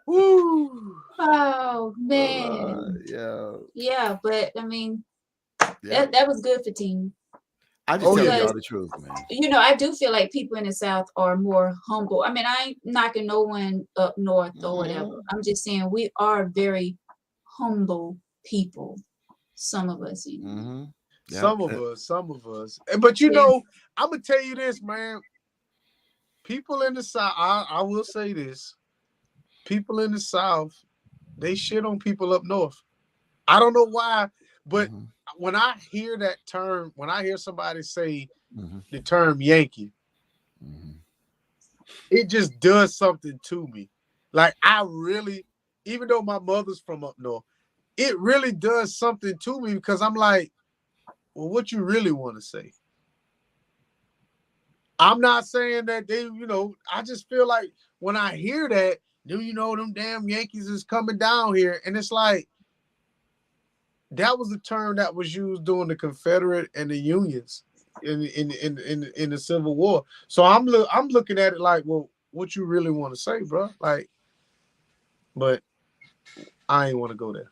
Woo. Oh man. Yeah, but I mean, that was good for team. I just tell yeah. y'all the truth, man. You know, I do feel like people in the South are more humble. I mean, I ain't knocking no one up north or whatever. I'm just saying we are very humble people. Some of us, you know. Yeah. Some of us. But you know, I'm gonna tell you this, man. People in the South, I will say this. People in the South, they shit on people up north. I don't know why, but when I hear that term, when I hear somebody say the term Yankee, it just does something to me. Like I really, even though my mother's from up north, it really does something to me because I'm like, well, what you really want to say? I'm not saying that they, you know, I just feel like when I hear that, do you know them damn Yankees is coming down here? And it's like, that was a term that was used during the Confederate and the Unions in the Civil War. So I'm looking at it like, well, what you really want to say, bro? Like, but I ain't want to go there.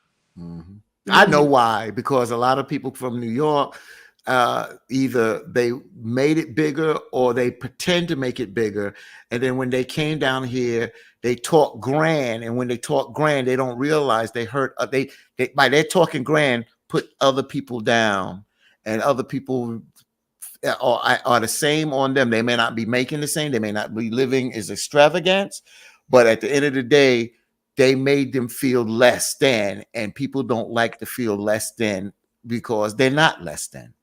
I know why, because a lot of people from New York, either they made it bigger or they pretend to make it bigger, and then when they came down here, they talk grand, and when they talk grand, they don't realize they hurt. They by their talking grand put other people down, and other people are the same on them. They may not be making the same, they may not be living as extravagance, but at the end of the day, they made them feel less than, and people don't like to feel less than because they're not less than.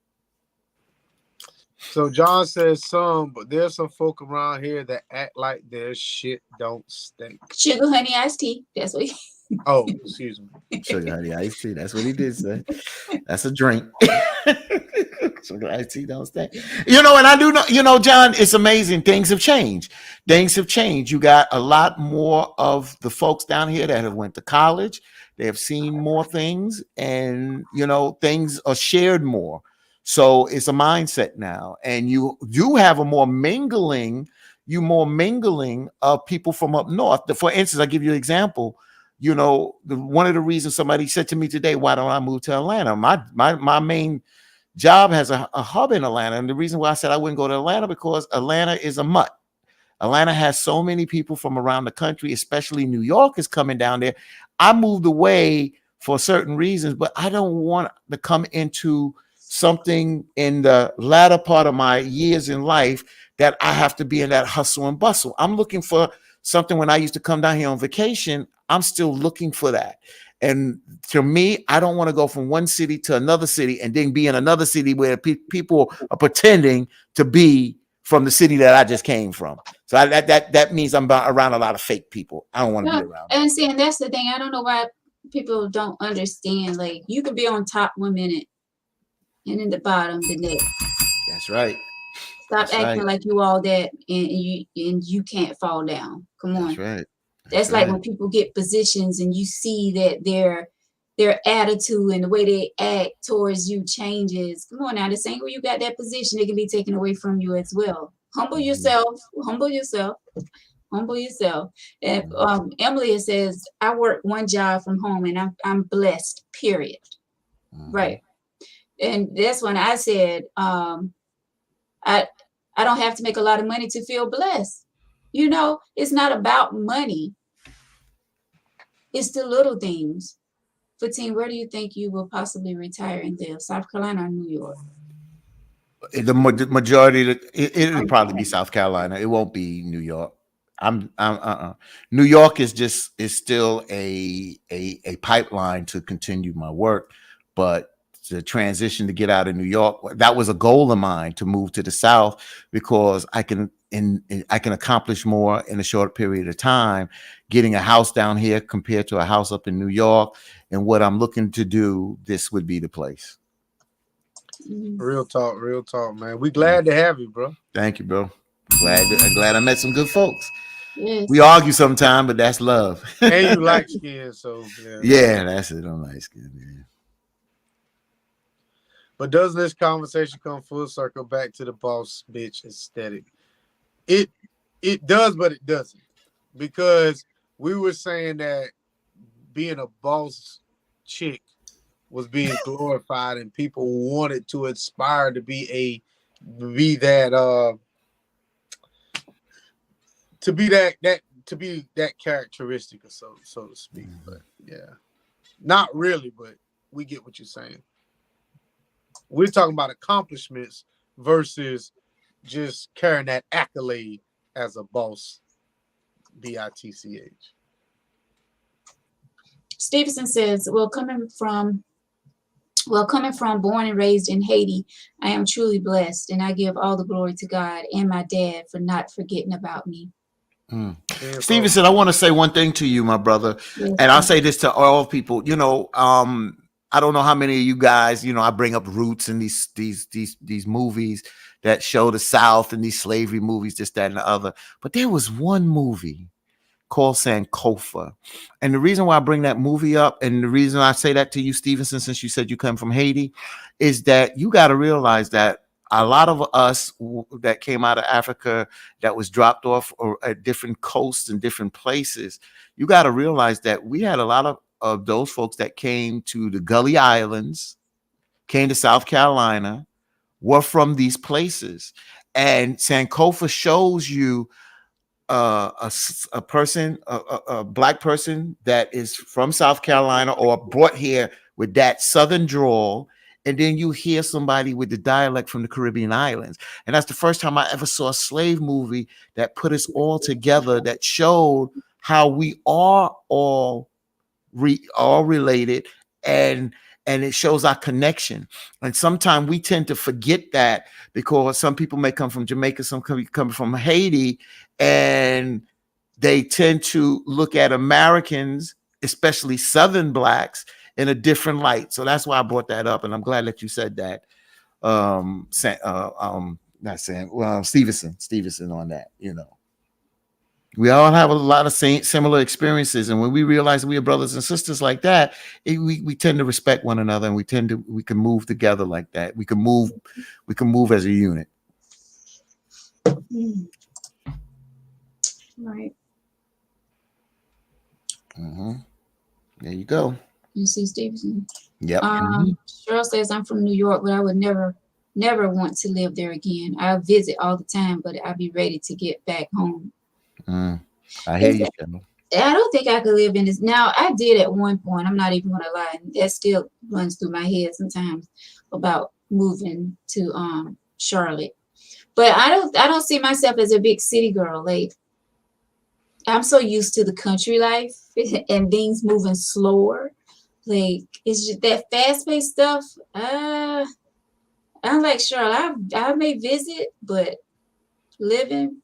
So John says some, but there's some folk around here that act like their shit don't stink. Sugar honey iced tea. That's what. Oh, excuse me. Sugar honey iced tea. That's what he did say. That's a drink. Sugar iced tea don't stink. You know, and I do know. You know, John, it's amazing. Things have changed. Things have changed. You got a lot more of the folks down here that have went to college. They have seen more things, and you know, things are shared more. So it's a mindset now, and you do have a more mingling of people from up north. For instance, I give you an example. You know, one of the reasons somebody said to me today, "Why don't I move to Atlanta?" My main job has a hub in Atlanta, and the reason why I said I wouldn't go to Atlanta because Atlanta is a mutt. Atlanta has so many people from around the country, especially New York is coming down there. I moved away for certain reasons, but I don't want to come into something in the latter part of my years in life that I have to be in that hustle and bustle. I'm looking for something. When I used to come down here on vacation, I'm still looking for that. And to me, I don't want to go from one city to another city and then be in another city where people are pretending to be from the city that I just came from. So that means I'm around a lot of fake people. I don't want to be around. And see, and that's the thing. I don't know why people don't understand. Like, you can be on top 1 minute and in the bottom the next. That's right. Stop acting like you all that and you can't fall down. Come on. That's right. That's like when people get positions and you see that their attitude and the way they act towards you changes. Come on now, the same way you got that position, it can be taken away from you as well. Humble yourself. Humble yourself. Humble yourself. And Emily says, I work one job from home and I'm blessed, period. Right. And that's when I said, I don't have to make a lot of money to feel blessed. You know, it's not about money. It's the little things. Fatim, where do you think you will possibly retire in there? South Carolina or New York? The majority, it'll probably be South Carolina. It won't be New York. New York is still a pipeline to continue my work, but the transition to get out of New York, that was a goal of mine, to move to the South, because I can accomplish more in a short period of time, getting a house down here compared to a house up in New York. And what I'm looking to do, this would be the place. Real talk, man. We glad to have you, bro. Thank you, bro. Glad I met some good folks. Yes. We argue sometime, but that's love. And you light skin, so yeah, that's it. I'm light skin, man. But does this conversation come full circle back to the boss bitch aesthetic? It does, but it doesn't. Because we were saying that being a boss chick was being glorified and people wanted to aspire to be that characteristic, or so to speak. But yeah, not really, but we get what you're saying. We're talking about accomplishments versus just carrying that accolade as a boss. BITCH. Stevenson says, coming from born and raised in Haiti, I am truly blessed, and I give all the glory to God and my dad for not forgetting about me. Stevenson, I want to say one thing to you, my brother, and I'll say this to all people. You know, I don't know how many of you guys, you know, I bring up Roots and these movies that show the South and these slavery movies, this, that, and the other. But there was one movie called Sankofa. And the reason why I bring that movie up, and the reason I say that to you, Stevenson, since you said you come from Haiti, is that you got to realize that a lot of us that came out of Africa that was dropped off or at different coasts and different places, you got to realize that we had a lot of those folks that came to the Gully Islands, came to South Carolina, were from these places. And Sankofa shows you a black person that is from South Carolina or brought here with that Southern drawl. And then you hear somebody with the dialect from the Caribbean islands. And that's the first time I ever saw a slave movie that put us all together, that showed how we are all related, and it shows our connection. And sometimes we tend to forget that because some people may come from Jamaica, some come from Haiti, and they tend to look at Americans, especially Southern blacks, in a different light. So that's why I brought that up, and I'm glad that you said that. Stevenson on that. You know, we all have a lot of similar experiences, and when we realize we are brothers and sisters like that, we tend to respect one another, and we can move together like that. We can move as a unit. Right. There you go. You see, Stevenson. Yep. Cheryl says, I'm from New York, but I would never want to live there again. I visit all the time, but I'll be ready to get back home. I hear you, Cheryl. I don't think I could live in this. Now, I did at one point. I'm not even going to lie. That still runs through my head sometimes about moving to Charlotte. But I don't see myself as a big city girl. Like, I'm so used to the country life and things moving slower. Like, it's just that fast-paced stuff. I'm like Charlotte. I may visit, but living.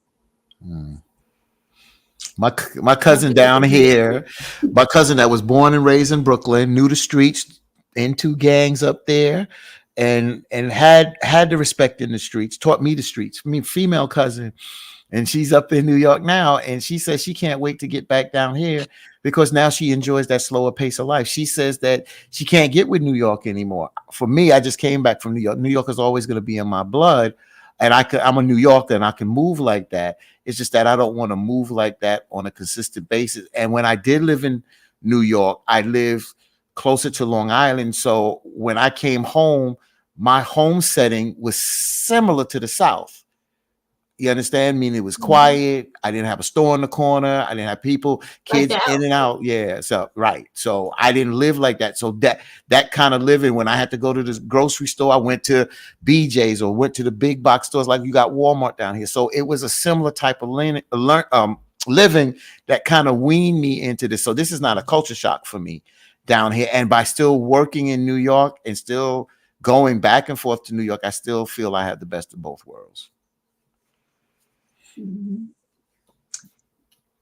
My cousin down here, my cousin that was born and raised in Brooklyn, knew the streets, into gangs up there, and had the respect in the streets, taught me the streets. I mean, female cousin, and she's up in New York now, and she says she can't wait to get back down here because now she enjoys that slower pace of life. She says that she can't get with New York anymore. For me, I just came back from New York. New York is always going to be in my blood. And I'm a New Yorker and I can move like that. It's just that I don't want to move like that on a consistent basis. And when I did live in New York, I lived closer to Long Island. So when I came home, my home setting was similar to the South. You understand? I mean, it was quiet. I didn't have a store in the corner. I didn't have people, kids in and out. Yeah. So, right. So I didn't live like that. So that kind of living, when I had to go to the grocery store, I went to BJ's or went to the big box stores like you got Walmart down here. So it was a similar type of living that kind of weaned me into this. So this is not a culture shock for me down here. And by still working in New York and still going back and forth to New York, I still feel I have the best of both worlds.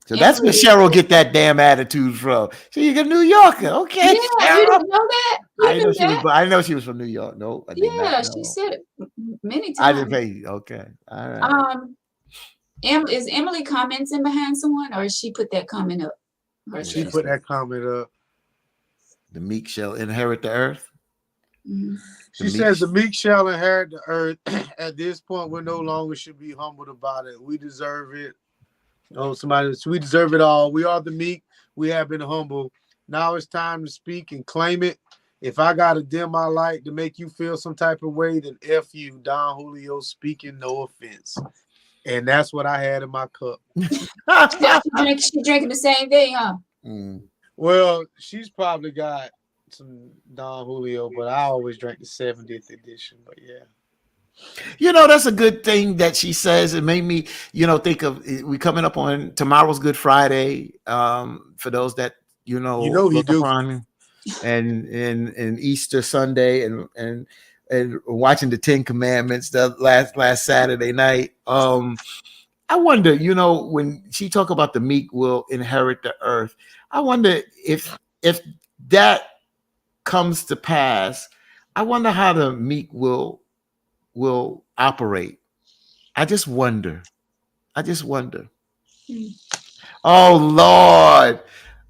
So that's where Cheryl get that damn attitude from. She's a New Yorker, okay? Yeah, you didn't know that? I know she was from New York. No, I did not know. She said it many times. I didn't pay. Okay, all right. Is Emily commenting behind someone, or she put that comment up? She put that comment up. The meek shall inherit the earth. Mm-hmm. She says the meek shall inherit the earth. At this point, we no longer should be humbled about it. We deserve it. We deserve it all. We are the meek. We have been humble. Now it's time to speak and claim it. If I got to dim my light to make you feel some type of way, then F you, Don Julio speaking, no offense. And that's what I had in my cup. She drinking the same thing, huh? Well, she's probably got some Don Julio, but I always drank the 70th edition. But yeah. That's a good thing that she says. It made me, think of we coming up on tomorrow's Good Friday. For those that you do upon, and Easter Sunday and watching the 10 Commandments the last Saturday night. I wonder, when she talk about the meek will inherit the earth, I wonder if that comes to pass. I wonder how the meek will operate. I just wonder. Oh Lord,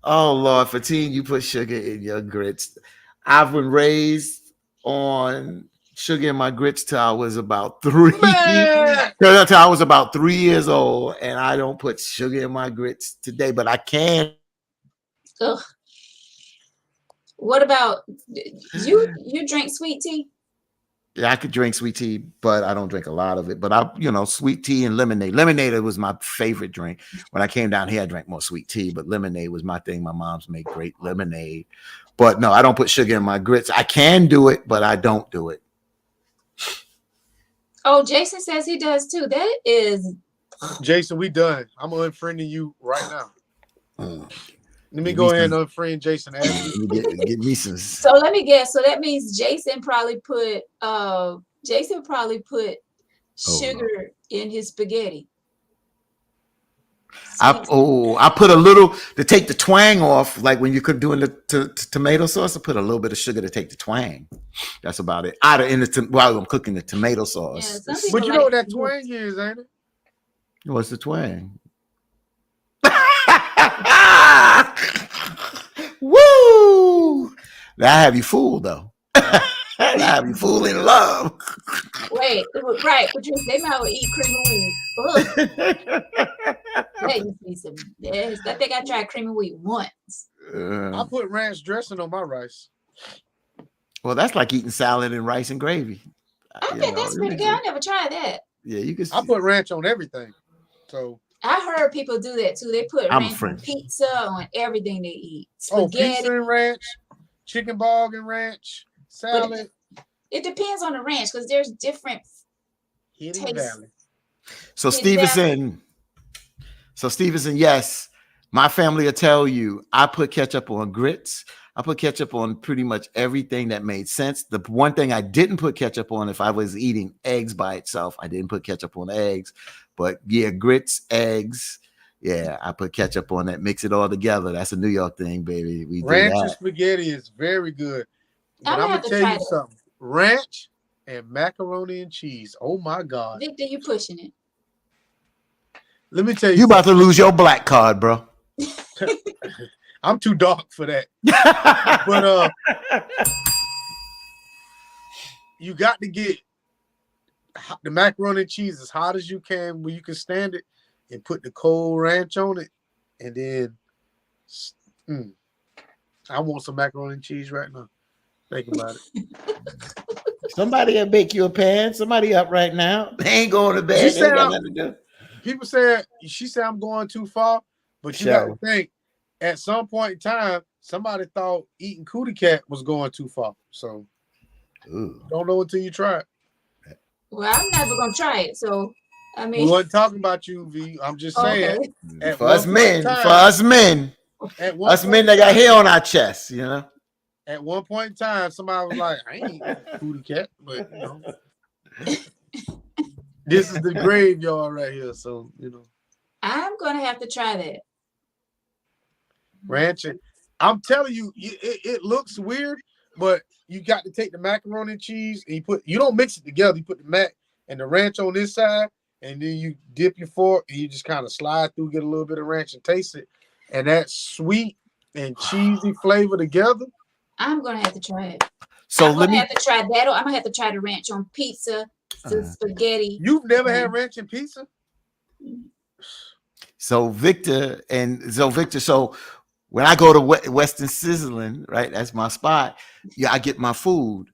Fatine, you put sugar in your grits. I've been raised on sugar in my grits till I was about 3. Till I was about 3 years old, and I don't put sugar in my grits today, but I can. Ugh. What about you drink sweet tea? Yeah, I could drink sweet tea, but I don't drink a lot of it. But sweet tea and lemonade. Lemonade was my favorite drink. When I came down here, I drank more sweet tea, but lemonade was my thing. My mom's made great lemonade. But no, I don't put sugar in my grits. I can do it, but I don't do it. Oh, Jason says he does too. That is Jason, we done. I'm unfriending you right now. Let me go ahead and unfriend Jason. Get me some. So let me guess. So that means Jason probably put sugar in his spaghetti. I put a little to take the twang off, like when you're doing the tomato sauce. I put a little bit of sugar to take the twang. That's about it. While I'm cooking the tomato sauce. Yeah, but you know what that twang is, ain't it? What's the twang? Woo! That have you fooled though. That have you fool in love. Wait, right? Patrice, they might eat cream of wheat. That used to be some. I think I tried cream of wheat once. I put ranch dressing on my rice. Well, that's like eating salad and rice and gravy. I think that's pretty good. I never tried that. Yeah, you can. I put ranch on everything. So I heard people do that too. They put ranch on pizza, on everything they eat. Spaghetti. Pizza and ranch, chicken bog and ranch, salad. It depends on the ranch because there's different tastes. So Stevenson, yes, my family will tell you I put ketchup on grits. I put ketchup on pretty much everything that made sense. The one thing I didn't put ketchup on, if I was eating eggs by itself, I didn't put ketchup on eggs. But yeah, grits, eggs. Yeah, I put ketchup on that. Mix it all together. That's a New York thing, baby. Ranch and spaghetti is very good. But I'm gonna tell you something. Ranch and macaroni and cheese. Oh my God. Victor, you pushing it. Let me tell you. You about to lose your black card, bro. I'm too dark for that. But you got to get the macaroni and cheese as hot as you can where you can stand it and put the cold ranch on it. And then I want some macaroni and cheese right now. Think about it. Somebody will bake you a pan. Somebody up right now. They ain't going to bed. People say she said I'm going too far, but you got to think at some point in time, somebody thought eating cootie cat was going too far. So don't know until you try it. Well, I'm never gonna try it. So I mean, we wasn't talking about you, V. I'm just saying. Okay. For us men that got hair on our chest, At one point in time, somebody was like, I ain't cootie cat, but this is the graveyard right here. So, I'm gonna have to try that. ranching. I'm telling you, it looks weird, but you got to take the macaroni and cheese and you don't mix it together. You put the mac and the ranch on this side, and then you dip your fork and you just kind of slide through, get a little bit of ranch and taste it. And that sweet and cheesy flavor together. I'm gonna have to try it. So I'm gonna have to try that, or I'm gonna have to try the ranch on pizza, spaghetti. You've never had ranch and pizza? So Victor, so when I go to Western Sizzling, right, that's my spot. Yeah, I get my food,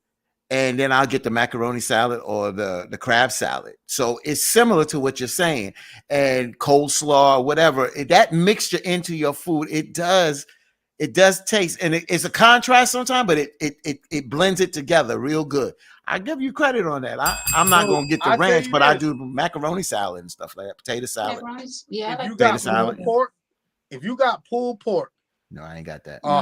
and then I'll get the macaroni salad or the crab salad. So it's similar to what you're saying, and coleslaw or whatever. That mixture into your food, it does taste, and it's a contrast sometimes, but it blends it together real good. I give you credit on that. I'm not gonna get the ranch, but I do macaroni salad and stuff like that, potato salad. Yeah, if you got pulled pork, if you got pulled pork, no, I ain't got that. A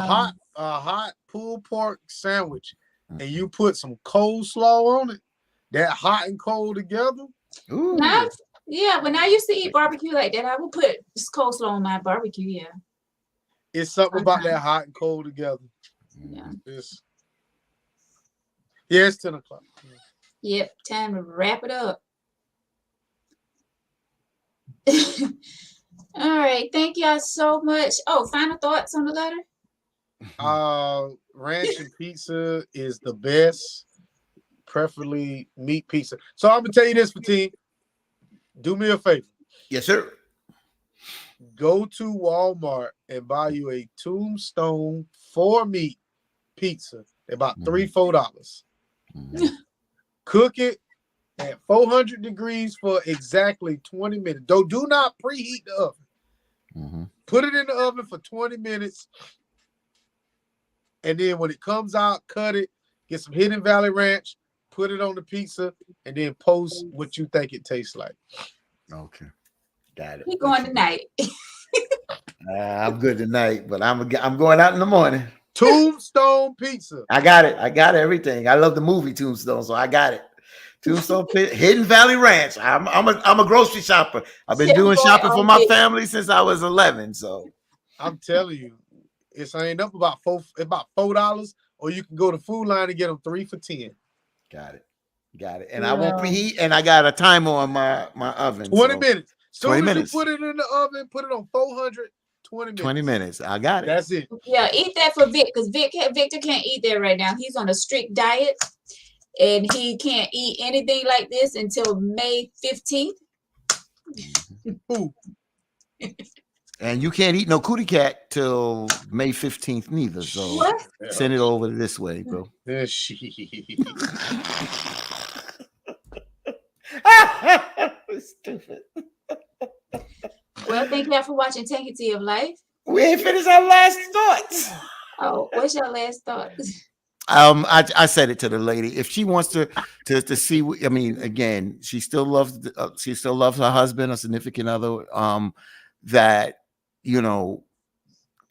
hot pulled pork sandwich, and you put some coleslaw on it, that hot and cold together. Ooh. When I used to eat barbecue like that, I would put coleslaw on my barbecue. Yeah. It's something about that hot and cold together. Yeah. It's 10 o'clock. Yep, time to wrap it up. All right, thank y'all so much. Oh, final thoughts on the letter? Ranch and pizza is the best, preferably meat pizza. So I'm gonna tell you this, Fatine. Do me a favor. Yes, sir. Go to Walmart and buy you a Tombstone 4-meat pizza. About $3-4. Cook it at 400 degrees for exactly 20 minutes. Do not preheat the oven. Put it in the oven for 20 minutes. And then when it comes out, cut it. Get some Hidden Valley Ranch. Put it on the pizza. And then post what you think it tastes like. Okay. Got it. We're going tonight. I'm good tonight, but I'm going out in the morning. Tombstone pizza. I got it. I got everything. I love the movie Tombstone, so I got it. Tombstone Hidden Valley Ranch. I'm a grocery shopper. I've been doing shopping for my family since I was 11. So I'm telling you, it's ain't up about $4, or you can go to Food Line and get them 3 for $10. Got it. And I won't preheat, and I got a timer on my oven. 20 minutes. Soon 20 minutes. You put it in the oven, put it on 400. 20 minutes. 20 minutes. I got it. That's it. Yeah, eat that for Vic, because Victor can't eat that right now. He's on a strict diet, and he can't eat anything like this until May 15th. And you can't eat no cootie cat till May 15th neither. So send it over this way, bro. Stupid. Well, thank y'all for watching Sanctity of Life. We ain't finished our last thoughts. Oh, what's your last thoughts? I said it to the lady. If she wants to see, I mean, again, she still loves her husband, a significant other. That, you know,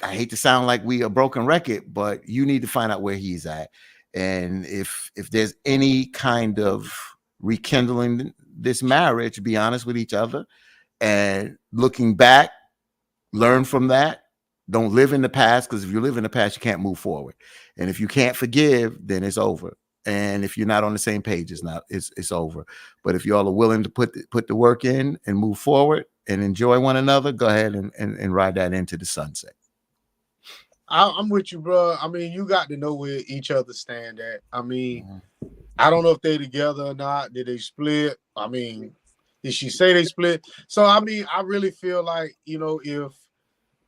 I hate to sound like we a broken record, but you need to find out where he's at, and if there's any kind of rekindling this marriage, be honest with each other, and looking back, learn from that. Don't live in the past, because if you live in the past, you can't move forward. And if you can't forgive, then it's over. And if you're not on the same page, it's over. But if you all are willing to put the work in and move forward and enjoy one another, go ahead and ride that into the sunset. I'm with you, bro. I mean, you got to know where each other stand at. I mean, I don't know if they together or not. Did they split? I mean, did she say they split? So, I mean, I really feel like, you know, if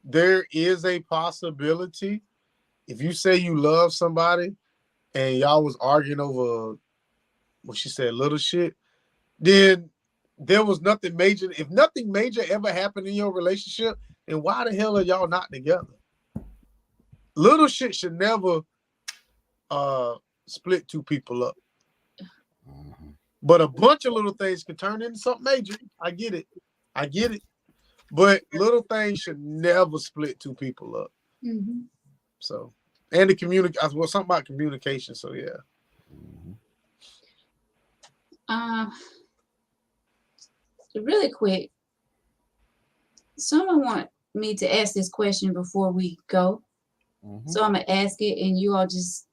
there is a possibility, if you say you love somebody and y'all was arguing over what she said, little shit, then there was nothing major. If nothing major ever happened in your relationship, then why the hell are y'all not together? Little shit should never split two people up. But a bunch of little things can turn into something major. I get it. But little things should never split two people up. Mm-hmm. So, and the something about communication. So, yeah. Really quick, someone want me to ask this question before we go. Mhm. So I'm going to ask it, and you all just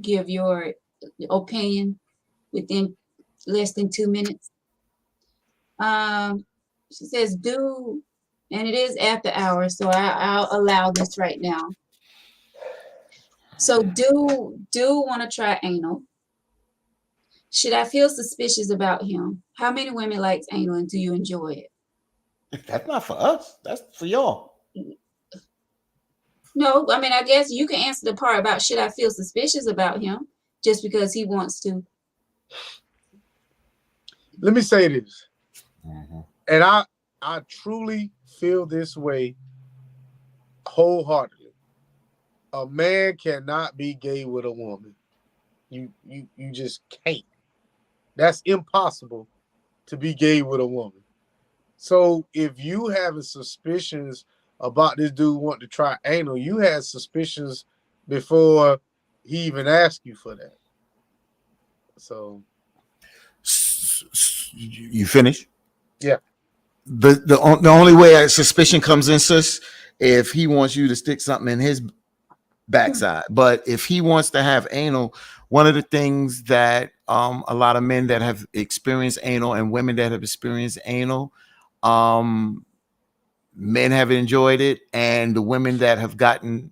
give your opinion within less than 2 minutes. She says, and it is after hours, so I'll allow this right now. So do want to try anal. Should I feel suspicious about him? How many women likes anal, and do you enjoy it? That's not for us. That's for y'all. No, I mean, I guess you can answer the part about should I feel suspicious about him just because he wants to. Let me say this. Mhm. And I truly feel this way wholeheartedly. A man cannot be gay with a woman. You just can't. That's impossible to be gay with a woman. So if you having suspicions about this dude wanting to try anal, you had suspicions before he even asked you for that. So You finish? yeah. The only way a suspicion comes in, sis, if he wants you to stick something in his backside. But if he wants to have anal, one of the things that a lot of men that have experienced anal and women that have experienced anal, men have enjoyed it, and the women that have gotten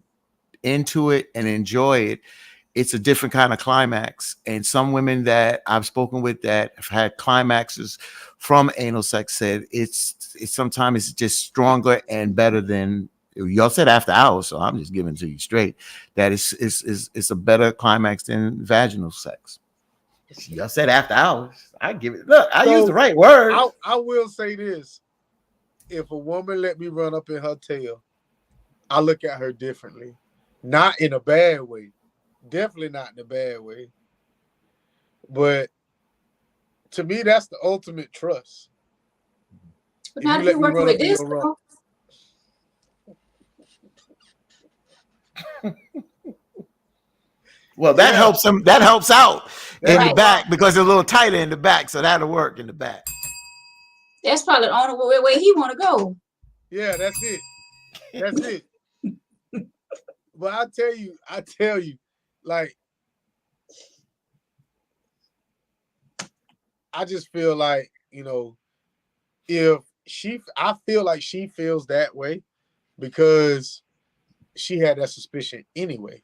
into it and enjoy it, it's a different kind of climax. And some women that I've spoken with that have had climaxes from anal sex said it's sometimes it's just stronger and better than y'all said after hours. So I'm just giving it to you straight that it's a better climax than vaginal sex. Y'all said after hours. I give it. Look, I use the right word. I will say this: if a woman let me run up in her tail, I look at her differently, not in a bad way. Definitely not in a bad way. But to me, that's the ultimate trust. But not if you're working with this girl. Well, that helps him. That helps out in Right. the back because it's a little tighter in the back, so that'll work in the back. That's probably the only way he want to go. Yeah, that's it. That's it. But I tell you, like, I just feel like, I feel like she feels that way because she had that suspicion anyway.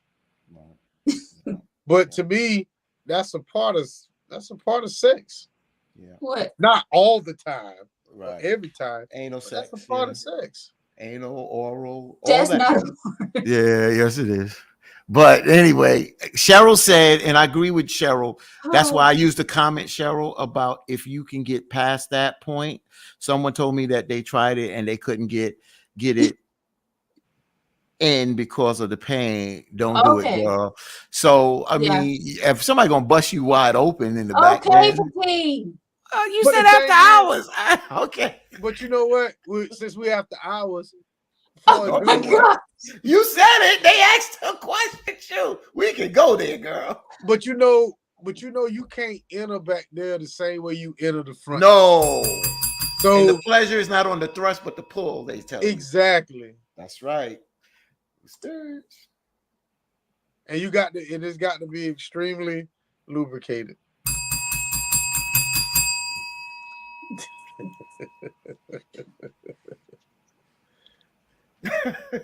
But to me, that's a part of sex. Yeah. What? Not all the time, Right. but every time. Anal sex. That's a part of sex. Anal, oral. That's all that. not a part. Yeah, yes, it is. But anyway, Cheryl said, and I agree with Cheryl. That's why I used the comment, Cheryl, about if you can get past that point. Someone told me that they tried it and they couldn't get it in because of the pain. Don't do it, girl. So I mean, if somebody gonna bust you wide open in the back, fatigue. Oh, you said after hours. Okay. But you know what? Since we after hours, oh my God. You said it. They asked a question too. We can go there, girl. But you know, you can't enter back there the same way you enter the front. No. So and the pleasure is not on the thrust, but the pull. They tell you. Exactly. That's right. And it's got to be extremely lubricated.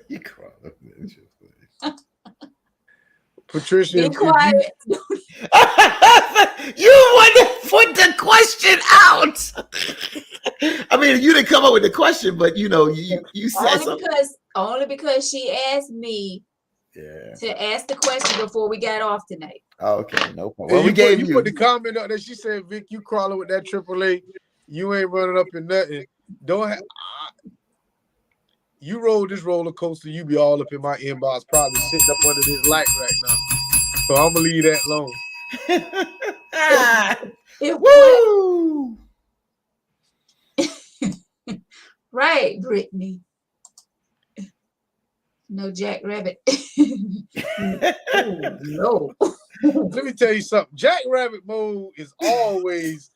You cry. Patricia, be quiet. You want to put the question out. I mean, you didn't come up with the question, but you said only because she asked me to ask the question before we got off tonight. Okay, no problem. Well, you put the comment up there. She said, "Vic, you crawling with that AAA. You ain't running up in nothing. You roll this roller coaster, you be all up in my inbox, probably sitting up under this light right now. So I'm gonna leave that alone." Woo! Right, Brittany. No Jack Rabbit. No. Let me tell you something. Jack Rabbit mode is always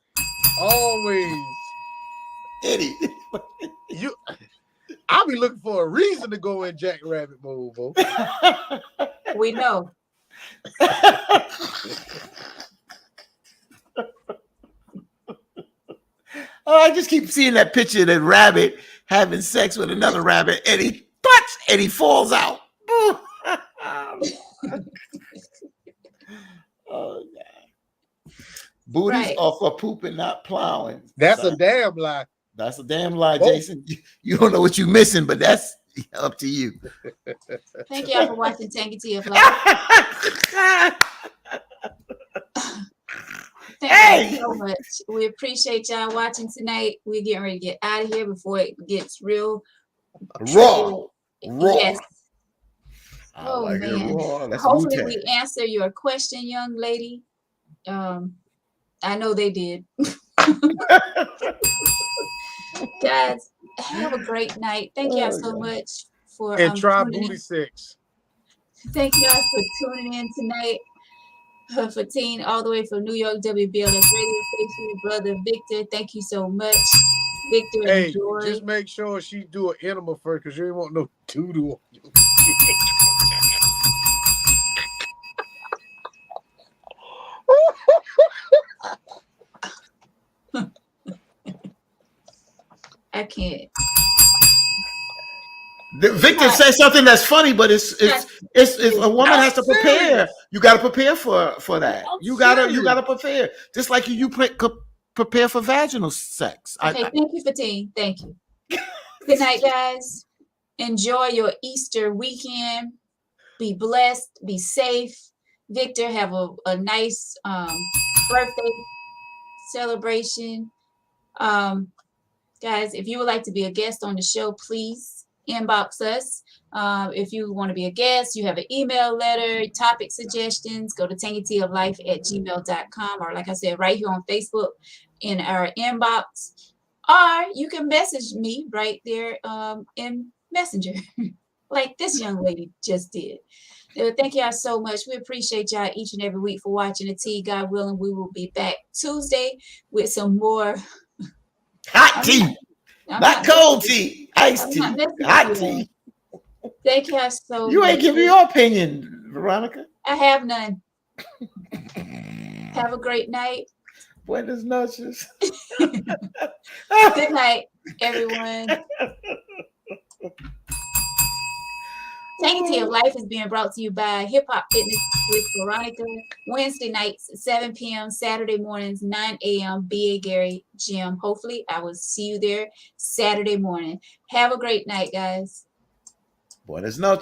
I'll be looking for a reason to go in Jackrabbit mode, bro. We know. Oh, I just keep seeing that picture of that rabbit having sex with another rabbit, and he butts and he falls out. Oh, God. Booties Right. are for pooping, not plowing. That's son. a damn lie. That's a damn lie, Whoa. Jason. You don't know what you're missing, but that's up to you. Thank y'all for watching Tangy Tea of Life. Thank you so much. We appreciate y'all watching tonight. We're getting ready to get out of here before it gets real Raw. Yes. I Oh, like it man. raw. That's Hopefully Wu-Tang. we answer your question, young lady. I know they did. Guys, have a great night. Thank y'all so much for And try tuning booty in. sex. Thank y'all for tuning in tonight. For Teen, all the way from New York, WBLS radio station, brother Victor. Thank you so much, Victor. Hey, Enjoy. just make sure she do an enema first, because you ain't want no doo-doo on you. I can't. Victor said something that's funny, but it's a woman has to prepare. You got to prepare for that. You gotta prepare, just like you prepare for vaginal sex. Okay, thank you, Fatine. Thank you. Good night, guys. Enjoy your Easter weekend. Be blessed. Be safe. Victor, have a nice birthday celebration. Guys, if you would like to be a guest on the show, please inbox us. If you want to be a guest, you have an email, letter, topic suggestions, go to tangyteaoflife@gmail.com, or like I said, right here on Facebook in our inbox. Or you can message me right there in Messenger, like this young lady just did. Thank y'all so much. We appreciate y'all each and every week for watching the tea. God willing, we will be back Tuesday with some more hot tea, not cold tea, iced tea, hot tea. Thank y'all so much. You ain't giving your opinion, Veronica. I have none. Have a great night. Buenas noches. Good night, everyone. Tangy Tea of Life is being brought to you by Hip Hop Fitness with Veronica. Wednesday nights, 7 p.m. Saturday mornings, 9 a.m. B.A. Gary Gym. Hopefully, I will see you there Saturday morning. Have a great night, guys. Buenas noches.